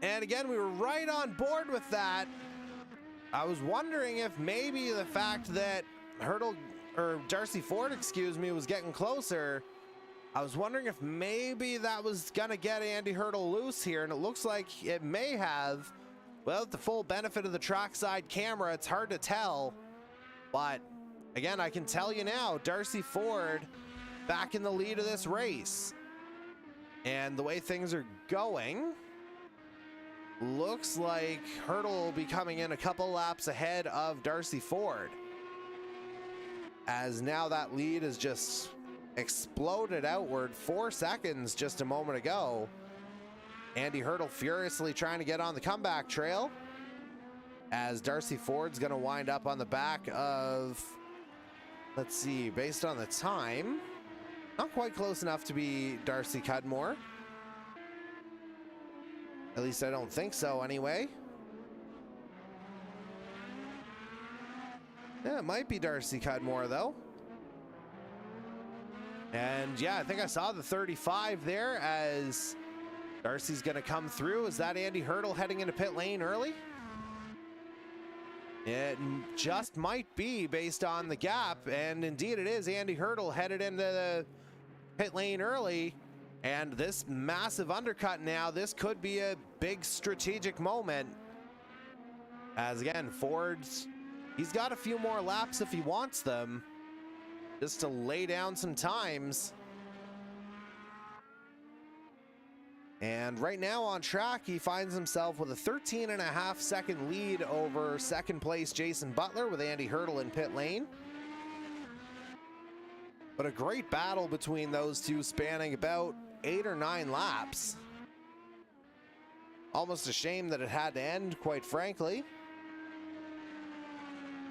Speaker 2: And again, we were right on board with that. I was wondering if maybe the fact that Darcy Ford, excuse me, was getting closer, I was wondering if maybe that was gonna get Andy Hurdle loose here, and it looks like it may have. Without the full benefit of the trackside camera, it's hard to tell. But again, I can tell you now, Darcy Ford back in the lead of this race. And the way things are going, looks like Hurdle will be coming in a couple laps ahead of Darcy Ford, as now that lead has just exploded outward. 4 seconds just a moment ago. Andy Hurdle furiously trying to get on the comeback trail, as Darcy Ford's going to wind up on the back of, let's see, based on the time, not quite close enough to be Darcy Cudmore. At least I don't think so anyway. Yeah, it might be Darcy Cudmore though. And yeah, I think I saw the 35 there as Darcy's going to come through. Is that Andy Hurdle heading into pit lane early? It just might be based on the gap, and indeed it is. Andy Hurdle headed into the pit lane early, and this massive undercut now, this could be a big strategic moment. As again, he's got a few more laps if he wants them, just to lay down some times. And right now on track, he finds himself with a 13.5-second lead over second place Jason Butler with Andy Hurdle in pit lane. But a great battle between those two spanning about 8 or 9 laps. Almost a shame that it had to end, quite frankly.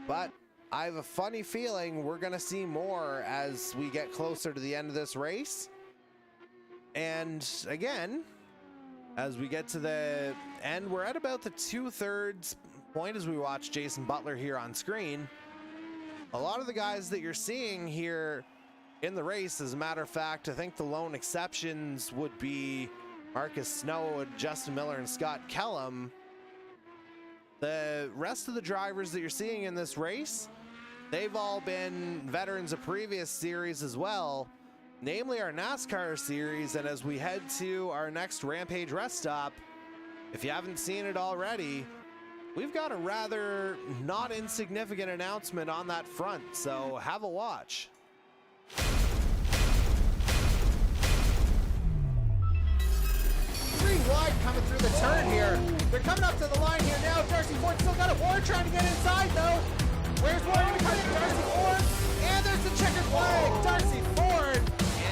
Speaker 2: But I have a funny feeling we're going to see more as we get closer to the end of this race. And again, as we get to the end, we're at about the 2/3 point as we watch Jason Butler here on screen. A lot of the guys that you're seeing here in the race, as a matter of fact, I think the lone exceptions would be Marcus Snow, Justin Miller, and Scott Kellum. The rest of the drivers that you're seeing in this race, they've all been veterans of previous series as well, namely our NASCAR series. And as we head to our next Rampage rest stop, if you haven't seen it already, we've got a rather not insignificant announcement on that front, so have a watch.
Speaker 1: Three wide coming through the turn here. They're coming up to the line here now. Darcy Ford still got it. Ward trying to get inside though. Where's Ward going to cut it? Darcy Ford. And there's the checkered flag. Darcy Ford.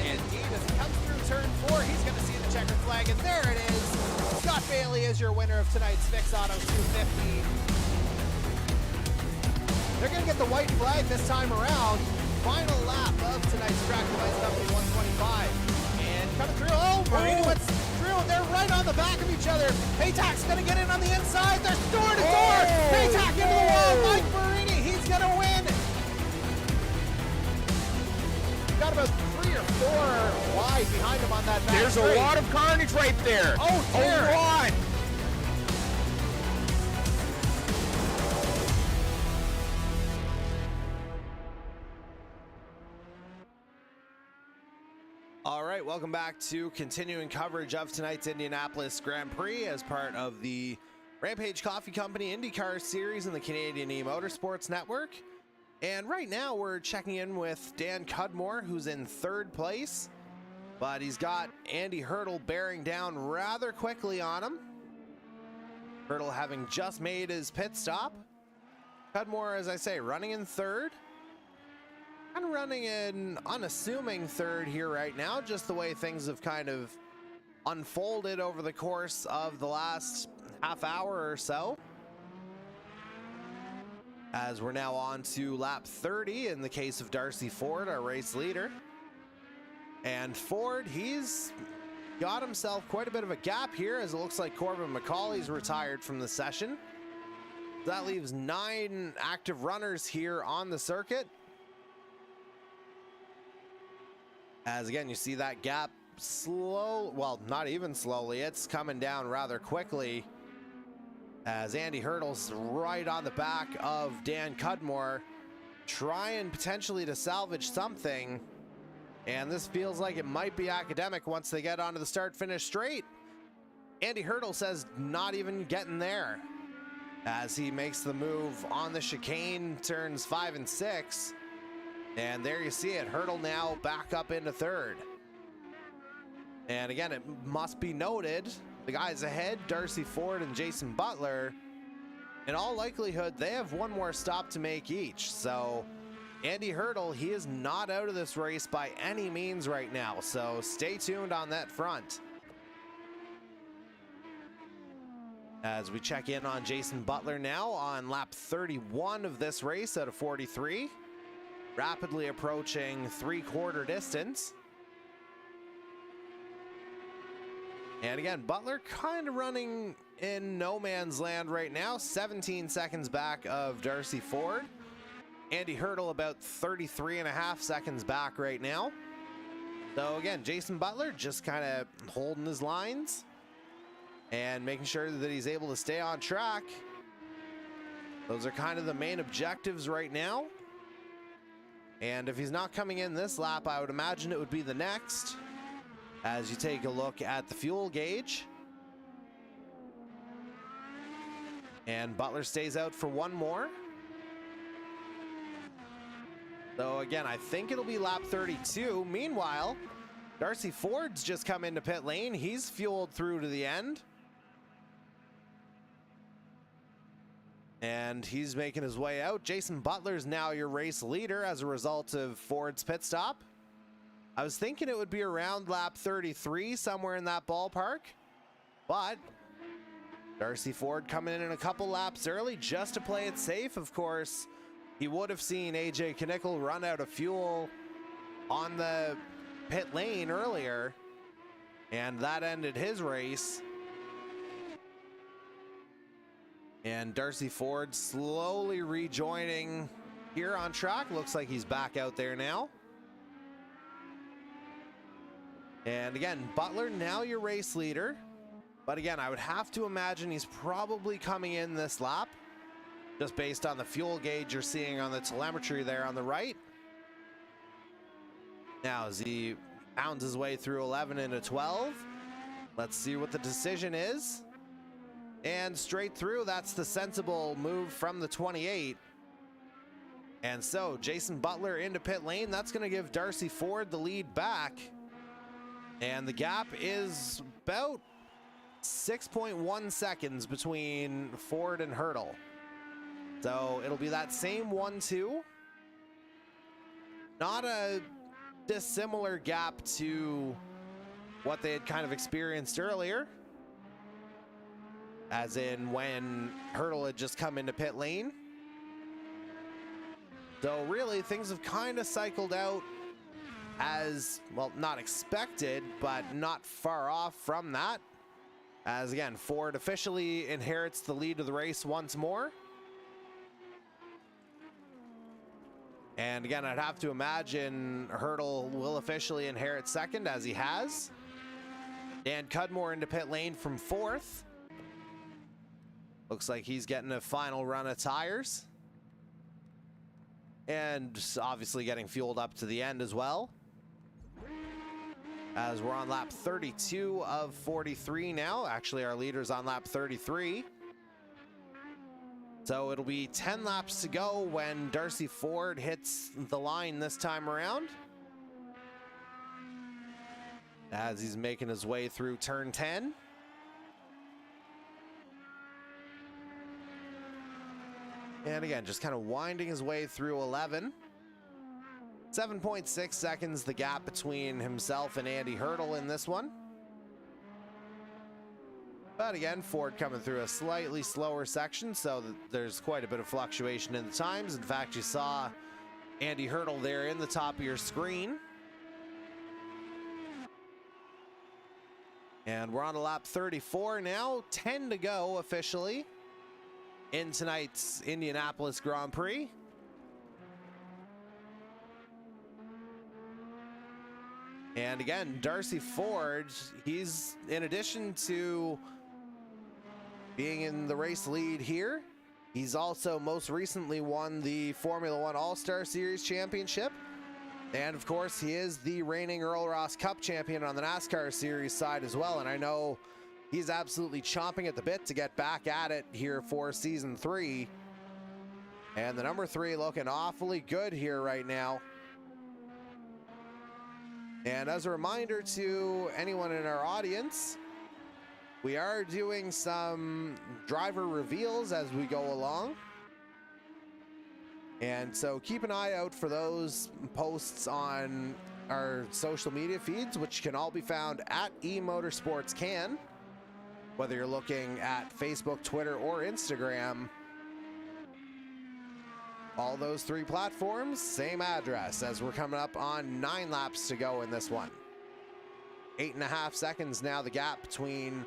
Speaker 1: And indeed, as he comes through turn 4, he's going to see the checkered flag. And there it is. Scott Bailey is your winner of tonight's Fix Auto 250. They're going to get the white flag this time around. Final lap of tonight's track device number 125. And coming through. Oh, Marini went through. They're right on the back of each other. Paytack's going to get in on the inside. They're door to door. Paytack into the wall. Mike Marini, he's going to win. Got about 3 or 4 wide behind him on that back
Speaker 3: There's
Speaker 1: straight.
Speaker 3: a lot of carnage right there.
Speaker 1: Oh, dear.
Speaker 3: A lot.
Speaker 2: All right, welcome back to continuing coverage of tonight's Indianapolis Grand Prix as part of the Rampage Coffee Company IndyCar Series in the Canadian E-Motorsports Network. And right now we're checking in with Dan Cudmore, who's in 3rd place, but he's got Andy Hurdle bearing down rather quickly on him. Hurdle having just made his pit stop. Cudmore, as I say, running in 3rd. Kind of running in unassuming 3rd here right now, just the way things have kind of unfolded over the course of the last half hour or so. As we're now on to lap 30 in the case of Darcy Ford, our race leader. And Ford, he's got himself quite a bit of a gap here, as it looks like Corbin McCauley's retired from the session. That leaves 9 active runners here on the circuit. As again, you see that gap well, not even slowly, it's coming down rather quickly, as Andy Hurdle's right on the back of Dan Cudmore, trying potentially to salvage something. And this feels like it might be academic once they get onto the start-finish straight. Andy Hurdle says not even getting there, as he makes the move on the chicane, turns 5 and 6. And there you see it, Hurdle now back up into 3rd. And again, it must be noted, the guys ahead, Darcy Ford and Jason Butler, in all likelihood, they have one more stop to make each. So Andy Hurdle, he is not out of this race by any means right now. So stay tuned on that front. As we check in on Jason Butler now on lap 31 of this race out of 43. Rapidly approaching 3/4 distance. And again, Butler kind of running in no man's land right now, 17 seconds back of Darcy Ford. Andy Hurdle about 33.5 seconds back right now. So again, Jason Butler just kind of holding his lines and making sure that he's able to stay on track. Those are kind of the main objectives right now. And if he's not coming in this lap, I would imagine it would be the next, as you take a look at the fuel gauge. And Butler stays out for one more. So again, I think it'll be lap 32. Meanwhile, Darcy Ford's just come into pit lane. He's fueled through to the end. And he's making his way out. Jason Butler's now your race leader as a result of Ford's pit stop. I was thinking it would be around lap 33, somewhere in that ballpark. But Darcy Ford coming in a couple laps early just to play it safe. Of course, he would have seen AJ Knickel run out of fuel on the pit lane earlier, and that ended his race. And Darcy Ford slowly rejoining here on track. Looks like he's back out there now. And again, Butler now your race leader. But again, I would have to imagine he's probably coming in this lap, just based on the fuel gauge you're seeing on the telemetry there on the right. Now, as he pounds his way through 11 into 12, let's see what the decision is. And straight through, that's the sensible move from the 28. And so, Jason Butler into pit lane. That's going to give Darcy Ford the lead back. And the gap is about 6.1 seconds between Ford and Hurdle. So, it'll be that same 1-2. Not a dissimilar gap to what they had kind of experienced earlier, as in when Hurdle had just come into pit lane. So really things have kind of cycled out as, well, not expected, but not far off from that, as again Ford officially inherits the lead of the race once more. And again, I'd have to imagine Hurdle will officially inherit second, as he has. Dan Cudmore into pit lane from fourth. Looks like he's getting a final run of tires. And obviously getting fueled up to the end as well. As we're on lap 32 of 43 now. Actually, our leader's on lap 33. So it'll be 10 laps to go when Darcy Ford hits the line this time around, as he's making his way through turn 10. And again, just kind of winding his way through 11. 7.6 seconds the gap between himself and Andy Hurdle in this one. But again, Ford coming through a slightly slower section, so there's quite a bit of fluctuation in the times. In fact, you saw Andy Hurdle there in the top of your screen. And we're on to lap 34 now. 10 to go officially in tonight's Indianapolis Grand Prix. And again, Darcy Ford, he's, in addition to being in the race lead here, he's also most recently won the Formula One All-Star Series Championship. And of course, he is the reigning Earl Ross Cup champion on the NASCAR Series side as well. And I know he's absolutely chomping at the bit to get back at it here for season 3. And the number 3 looking awfully good here right now. And as a reminder to anyone in our audience, we are doing some driver reveals as we go along. And so keep an eye out for those posts on our social media feeds, which can all be found at E-Motorsports Can. Whether you're looking at Facebook, Twitter, or Instagram, all those 3 platforms, same address, as we're coming up on 9 laps to go in this one. 8.5 seconds now the gap between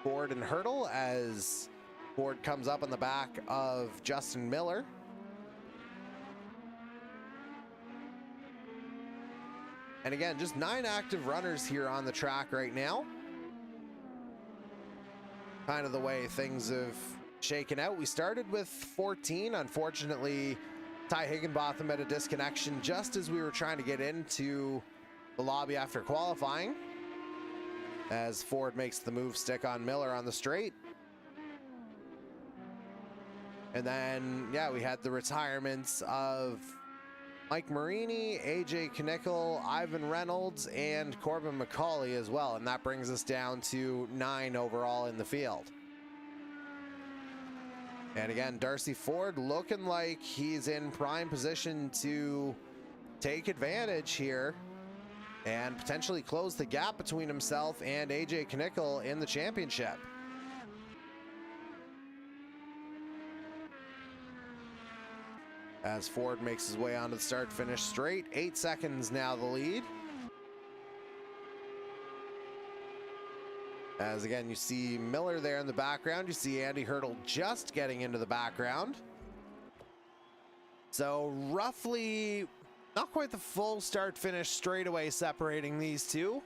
Speaker 2: Ford and Hurdle, as Ford comes up on the back of Justin Miller. And again, just 9 active runners here on the track right now. Kind of the way things have shaken out. We started with 14. Unfortunately, Ty Higginbotham had a disconnection just as we were trying to get into the lobby after qualifying, as Ford makes the move stick on Miller on the straight. And then, yeah, we had the retirements of Mike Marini, AJ Knickel, Ivan Reynolds, and Corbin McCauley as well. And that brings us down to 9 overall in the field. And again, Darcy Ford looking like he's in prime position to take advantage here and potentially close the gap between himself and AJ Knickel in the championship. As Ford makes his way onto the start-finish straight, 8 seconds now the lead. As again, you see Miller there in the background. You see Andy Hurdle just getting into the background. So roughly, not quite the full start-finish straightaway separating these two,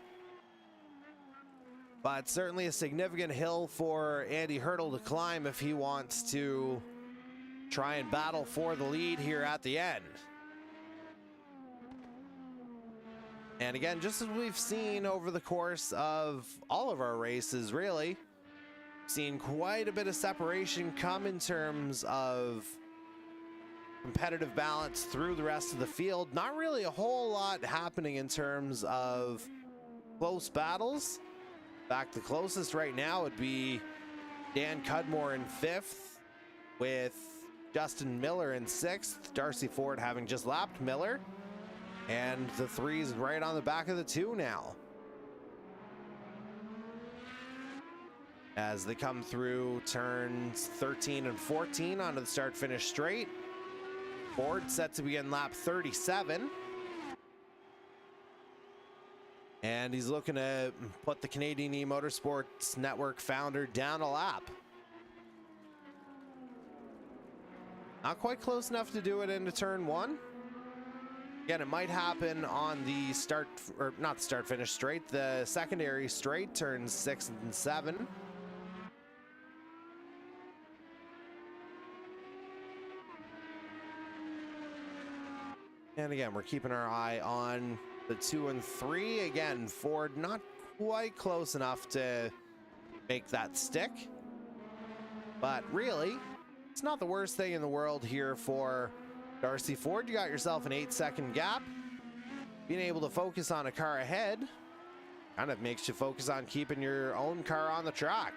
Speaker 2: but certainly a significant hill for Andy Hurdle to climb if he wants to try and battle for the lead here at the end. And again, just as we've seen over the course of all of our races, really, seen quite a bit of separation come in terms of competitive balance through the rest of the field. Not really a whole lot happening in terms of close battles. In fact, the closest right now would be Dan Cudmore in 5th, with Justin Miller in 6th, Darcy Ford having just lapped Miller, and the 3's right on the back of the 2 now. As they come through turns 13 and 14 onto the start-finish straight. Ford set to begin lap 37. And he's looking to put the Canadian E-Motorsports Network founder down a lap. Not quite close enough to do it into turn 1. Again, it might happen on the start, or not the start finish straight, the secondary straight, turns 6 and 7. And again, we're keeping our eye on the 2 and 3. Again, Ford not quite close enough to make that stick, but really, it's not the worst thing in the world here for Darcy Ford. You got yourself an 8-second gap. Being able to focus on a car ahead kind of makes you focus on keeping your own car on the track.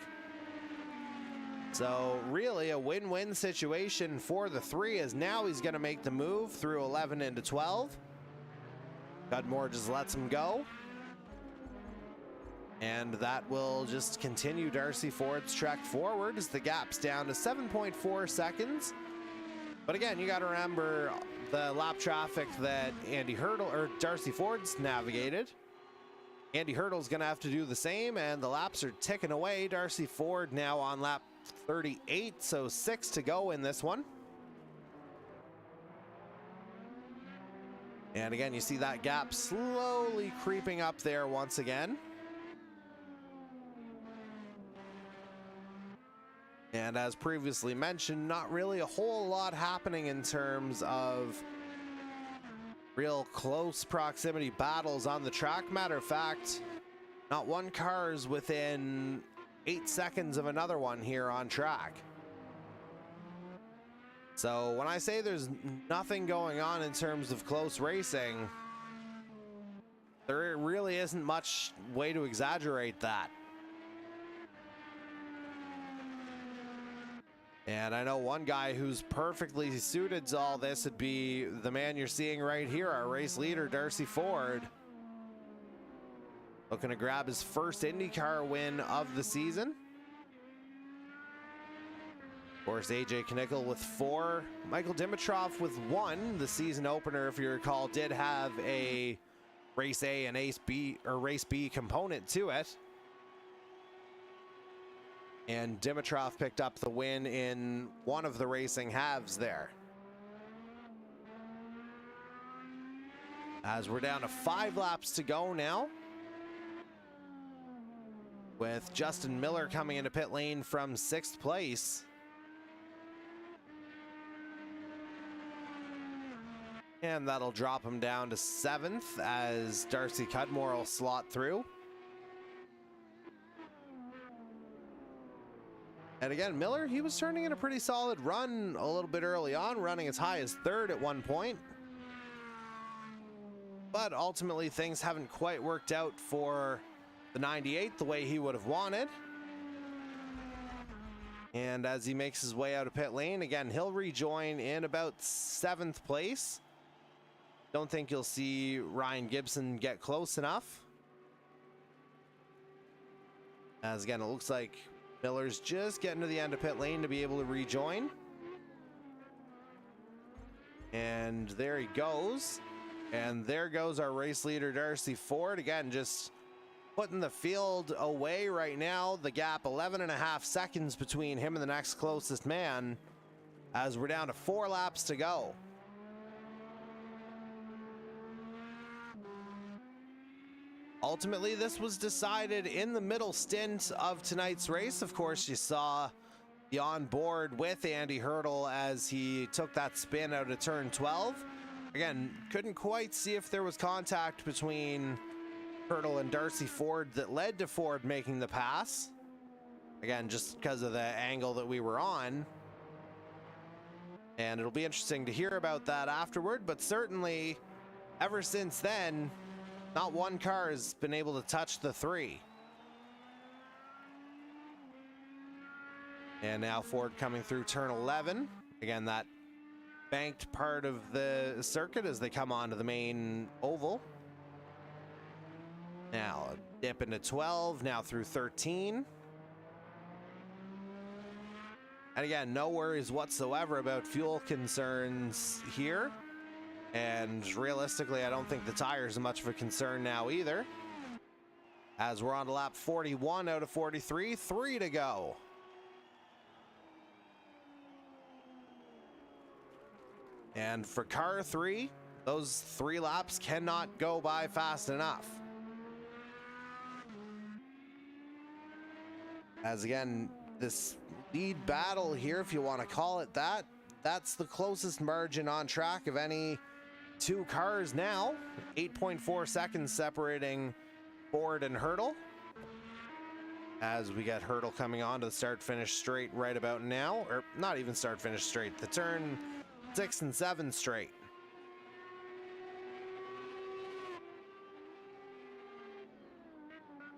Speaker 2: So really a win-win situation for the 3, as now he's going to make the move through 11 into 12. Cudmore just lets him go. And that will just continue Darcy Ford's trek forward as the gap's down to 7.4 seconds. But again, you got to remember the lap traffic that Andy Hurdle, or Darcy Ford's navigated. Andy Hurdle's going to have to do the same, and the laps are ticking away. Darcy Ford now on lap 38, so 6 to go in this one. And again, you see that gap slowly creeping up there once again. And as previously mentioned, not really a whole lot happening in terms of real close proximity battles on the track. Matter of fact, not one car is within 8 seconds of another one here on track. So when I say there's nothing going on in terms of close racing, there really isn't much way to exaggerate that. And I know one guy who's perfectly suited to all this would be the man you're seeing right here, our race leader, Darcy Ford. Looking to grab his first IndyCar win of the season. Of course, AJ Knickel with 4. Michael Dimitrov with 1. The season opener, if you recall, did have a race A and race B component to it. And Dimitrov picked up the win in one of the racing halves there. As we're down to 5 laps to go now, with Justin Miller coming into pit lane from 6th place. And that'll drop him down to 7th as Darcy Cudmore will slot through. And again, Miller, he was turning in a pretty solid run a little bit early on, running as high as 3rd at one point. but ultimately things haven't quite worked out for the 98 the way he would have wanted. And as he makes his way out of pit lane, again, he'll rejoin in about 7th place. Don't think you'll see Ryan Gibson get close enough. As again, it looks like Miller's just getting to the end of pit lane to be able to rejoin. And there he goes. And there goes our race leader, Darcy Ford. Again, just putting the field away right now. The gap 11.5 seconds between him and the next closest man, as we're down to 4 laps to go. Ultimately, this was decided in the middle stint of tonight's race. Of course, you saw the onboard with Andy Hurdle as he took that spin out of turn 12. Again, couldn't quite see if there was contact between Hurdle and Darcy Ford that led to Ford making the pass. Again, just because of the angle that we were on. And it'll be interesting to hear about that afterward, but certainly ever since then, not one car has been able to touch the 3. And now Ford coming through turn 11. Again, that banked part of the circuit as they come onto the main oval. Now a dip into 12, now through 13. And again, no worries whatsoever about fuel concerns here. And realistically, I don't think the tires are much of a concern now either. As we're on to lap 41 out of 43, 3 to go. And for car 3, those 3 laps cannot go by fast enough. As again, this lead battle here, if you want to call it that, that's the closest margin on track of any 2 cars now. 8.4 seconds separating Ford and Hurdle. As we get Hurdle coming on to the start-finish straight right about now. Or not even start-finish straight, the turn 6 and 7 straight.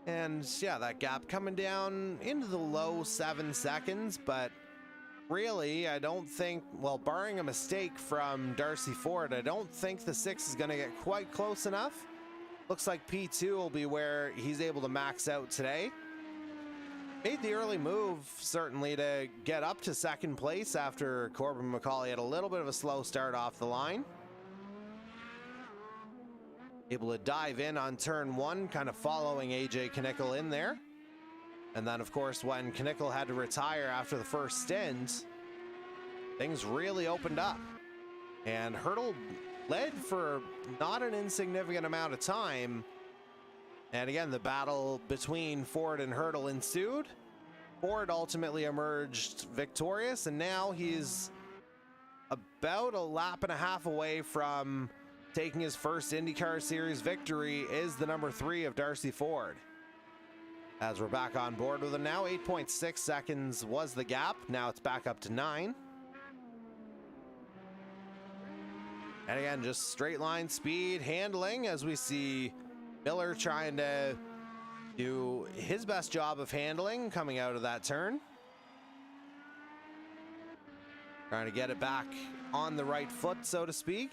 Speaker 2: And yeah, that gap coming down into the low 7 seconds, but really, I don't think, well, barring a mistake from Darcy Ford, I don't think the 6 is going to get quite close enough. Looks like P2 will be where he's able to max out today. Made the early move, certainly, to get up to 2nd place after Corbin McCauley had a little bit of a slow start off the line. Able to dive in on turn 1, kind of following AJ Knickel in there. And then, of course, when Knickel had to retire after the first stint, things really opened up. And Hurdle led for not an insignificant amount of time. And again, the battle between Ford and Hurdle ensued. Ford ultimately emerged victorious, and now he's about a lap and a half away from taking his first IndyCar Series victory, is the number 3 of Darcy Ford. As we're back on board with him now, 8.6 seconds was the gap. Now it's back up to 9. And again, just straight line speed handling as we see Miller trying to do his best job of handling coming out of that turn. Trying to get it back on the right foot, so to speak.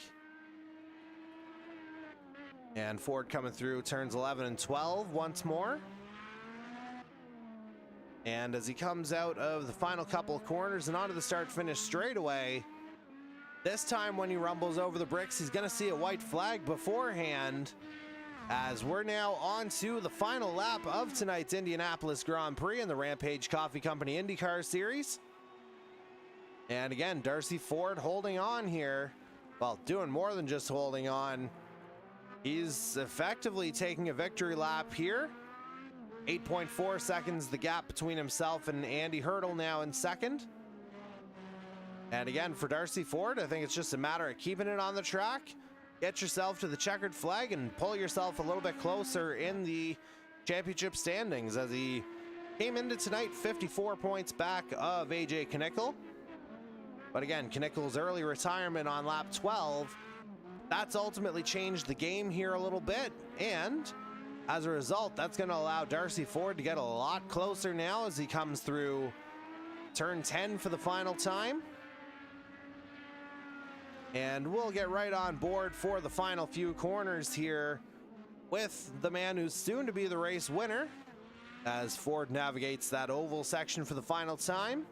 Speaker 2: And Ford coming through turns 11 and 12 once more. And as he comes out of the final couple of corners and onto the start-finish straightaway, this time when he rumbles over the bricks, he's going to see a white flag beforehand, as we're now on to the final lap of tonight's Indianapolis Grand Prix in the Rampage Coffee Company IndyCar Series. And again, Darcy Ford holding on here. Well, doing more than just holding on. He's effectively taking a victory lap here. 8.4 seconds the gap between himself and Andy Hurdle now in 2nd. And again, for Darcy Ford, I think it's just a matter of keeping it on the track. Get yourself to the checkered flag and pull yourself a little bit closer in the championship standings, as he came into tonight 54 points back of AJ Knickel. But again, Knickel's early retirement on lap 12 that's ultimately changed the game here a little bit, and as a result, that's going to allow Darcy Ford to get a lot closer now as he comes through turn 10 for the final time. And we'll get right on board for the final few corners here with the man who's soon to be the race winner as Ford navigates that oval section for the final time.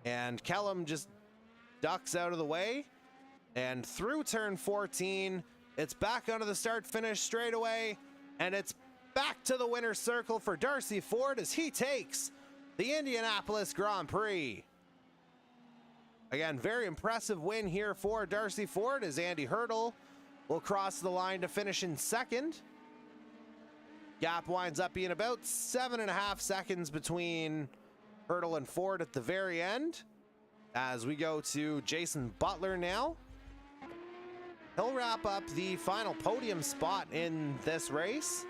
Speaker 2: And Kellum just ducks out of the way, and through turn 14, it's back onto the start-finish straightaway, and it's back to the winner's circle for Darcy Ford as he takes the Indianapolis Grand Prix. Again, very impressive win here for Darcy Ford as Andy Hurdle will cross the line to finish in second. Gap winds up being about 7.5 seconds between Hurdle and Ford at the very end. As we go to Jason Butler now. He'll wrap up the final podium spot in this race.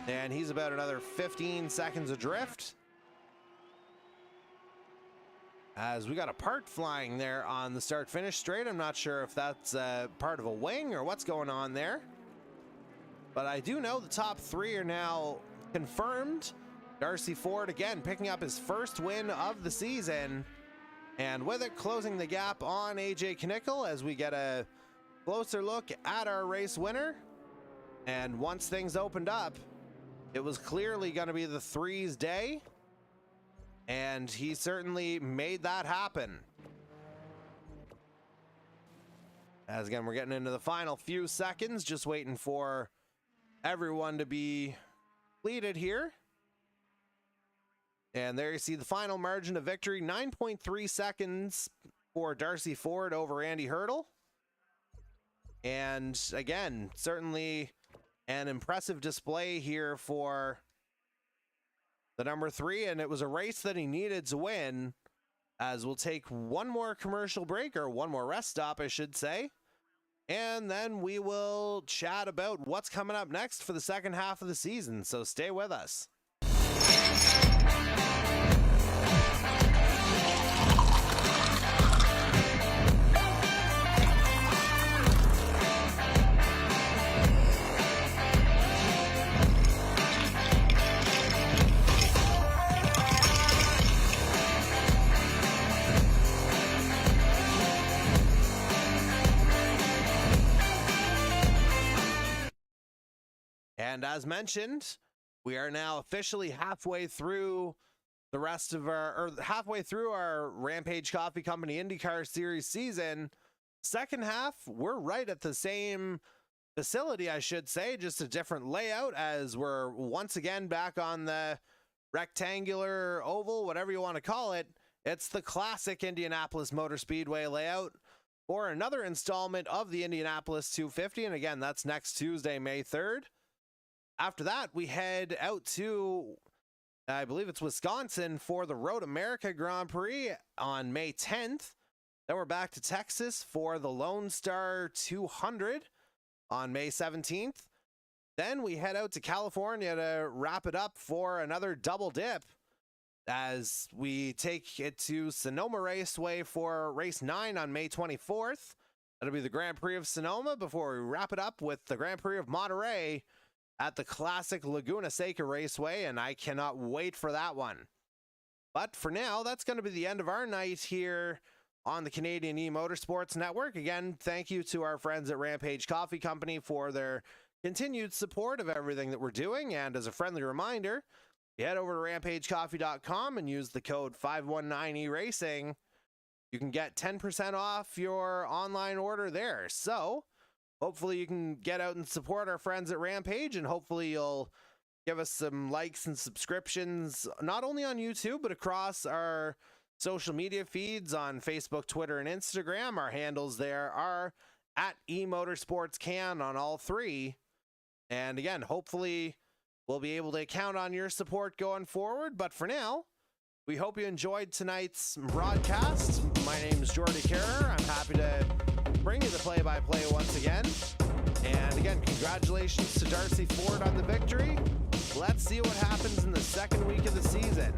Speaker 2: And he's about another 15 seconds adrift. As we got a part flying there on the start-finish straight. I'm not sure if that's part of a wing or what's going on there. But I do know the top three are now confirmed. Darcy Ford again picking up his first win of the season. And with it, closing the gap on AJ Knickel as we get a closer look at our race winner. And once things opened up, it was clearly going to be the threes day. And he certainly made that happen. As again, we're getting into the final few seconds, just waiting for everyone to be completed here. And there you see the final margin of victory, 9.3 seconds for Darcy Ford over Andy Hurdle. And again, certainly an impressive display here for the number 3, and it was a race that he needed to win, as we'll take one more commercial break, or one more rest stop, I should say. And then we will chat about what's coming up next for the second half of the season, so stay with us. And as mentioned, we are now officially halfway through the rest of halfway through our Rampage Coffee Company IndyCar Series season. Second half, we're right at the same facility, I should say, just a different layout, as we're once again back on the rectangular, oval, whatever you want to call it. It's the classic Indianapolis Motor Speedway layout for another installment of the Indianapolis 250. And again, that's next Tuesday, May 3rd. After that, we head out to, I believe it's Wisconsin, for the Road America Grand Prix on May 10th. Then we're back to Texas for the Lone Star 200 on May 17th. Then we head out to California to wrap it up for another double dip, as we take it to Sonoma Raceway for race 9 on May 24th. That'll be the Grand Prix of Sonoma before we wrap it up with the Grand Prix of Monterey at the classic Laguna Seca Raceway, and I cannot wait for that one. But for now, that's going to be the end of our night here on the Canadian E-Motorsports Network. Again, thank you to our friends at Rampage Coffee Company for their continued support of everything that we're doing. And as a friendly reminder, you head over to rampagecoffee.com and use the code 519ERACING. You can get 10% off your online order there. So hopefully you can get out and support our friends at Rampage, and hopefully you'll give us some likes and subscriptions, not only on YouTube, but across our social media feeds on Facebook, Twitter, and Instagram. Our handles there are at E-MotorsportsCan on all three. And again, hopefully we'll be able to count on your support going forward. But for now, we hope you enjoyed tonight's broadcast. My name is Jordy Kerrer. I'm happy to bring you the play-by-play once again. And again, congratulations to Darcy Ford on the victory. Let's see what happens in the second week of the season.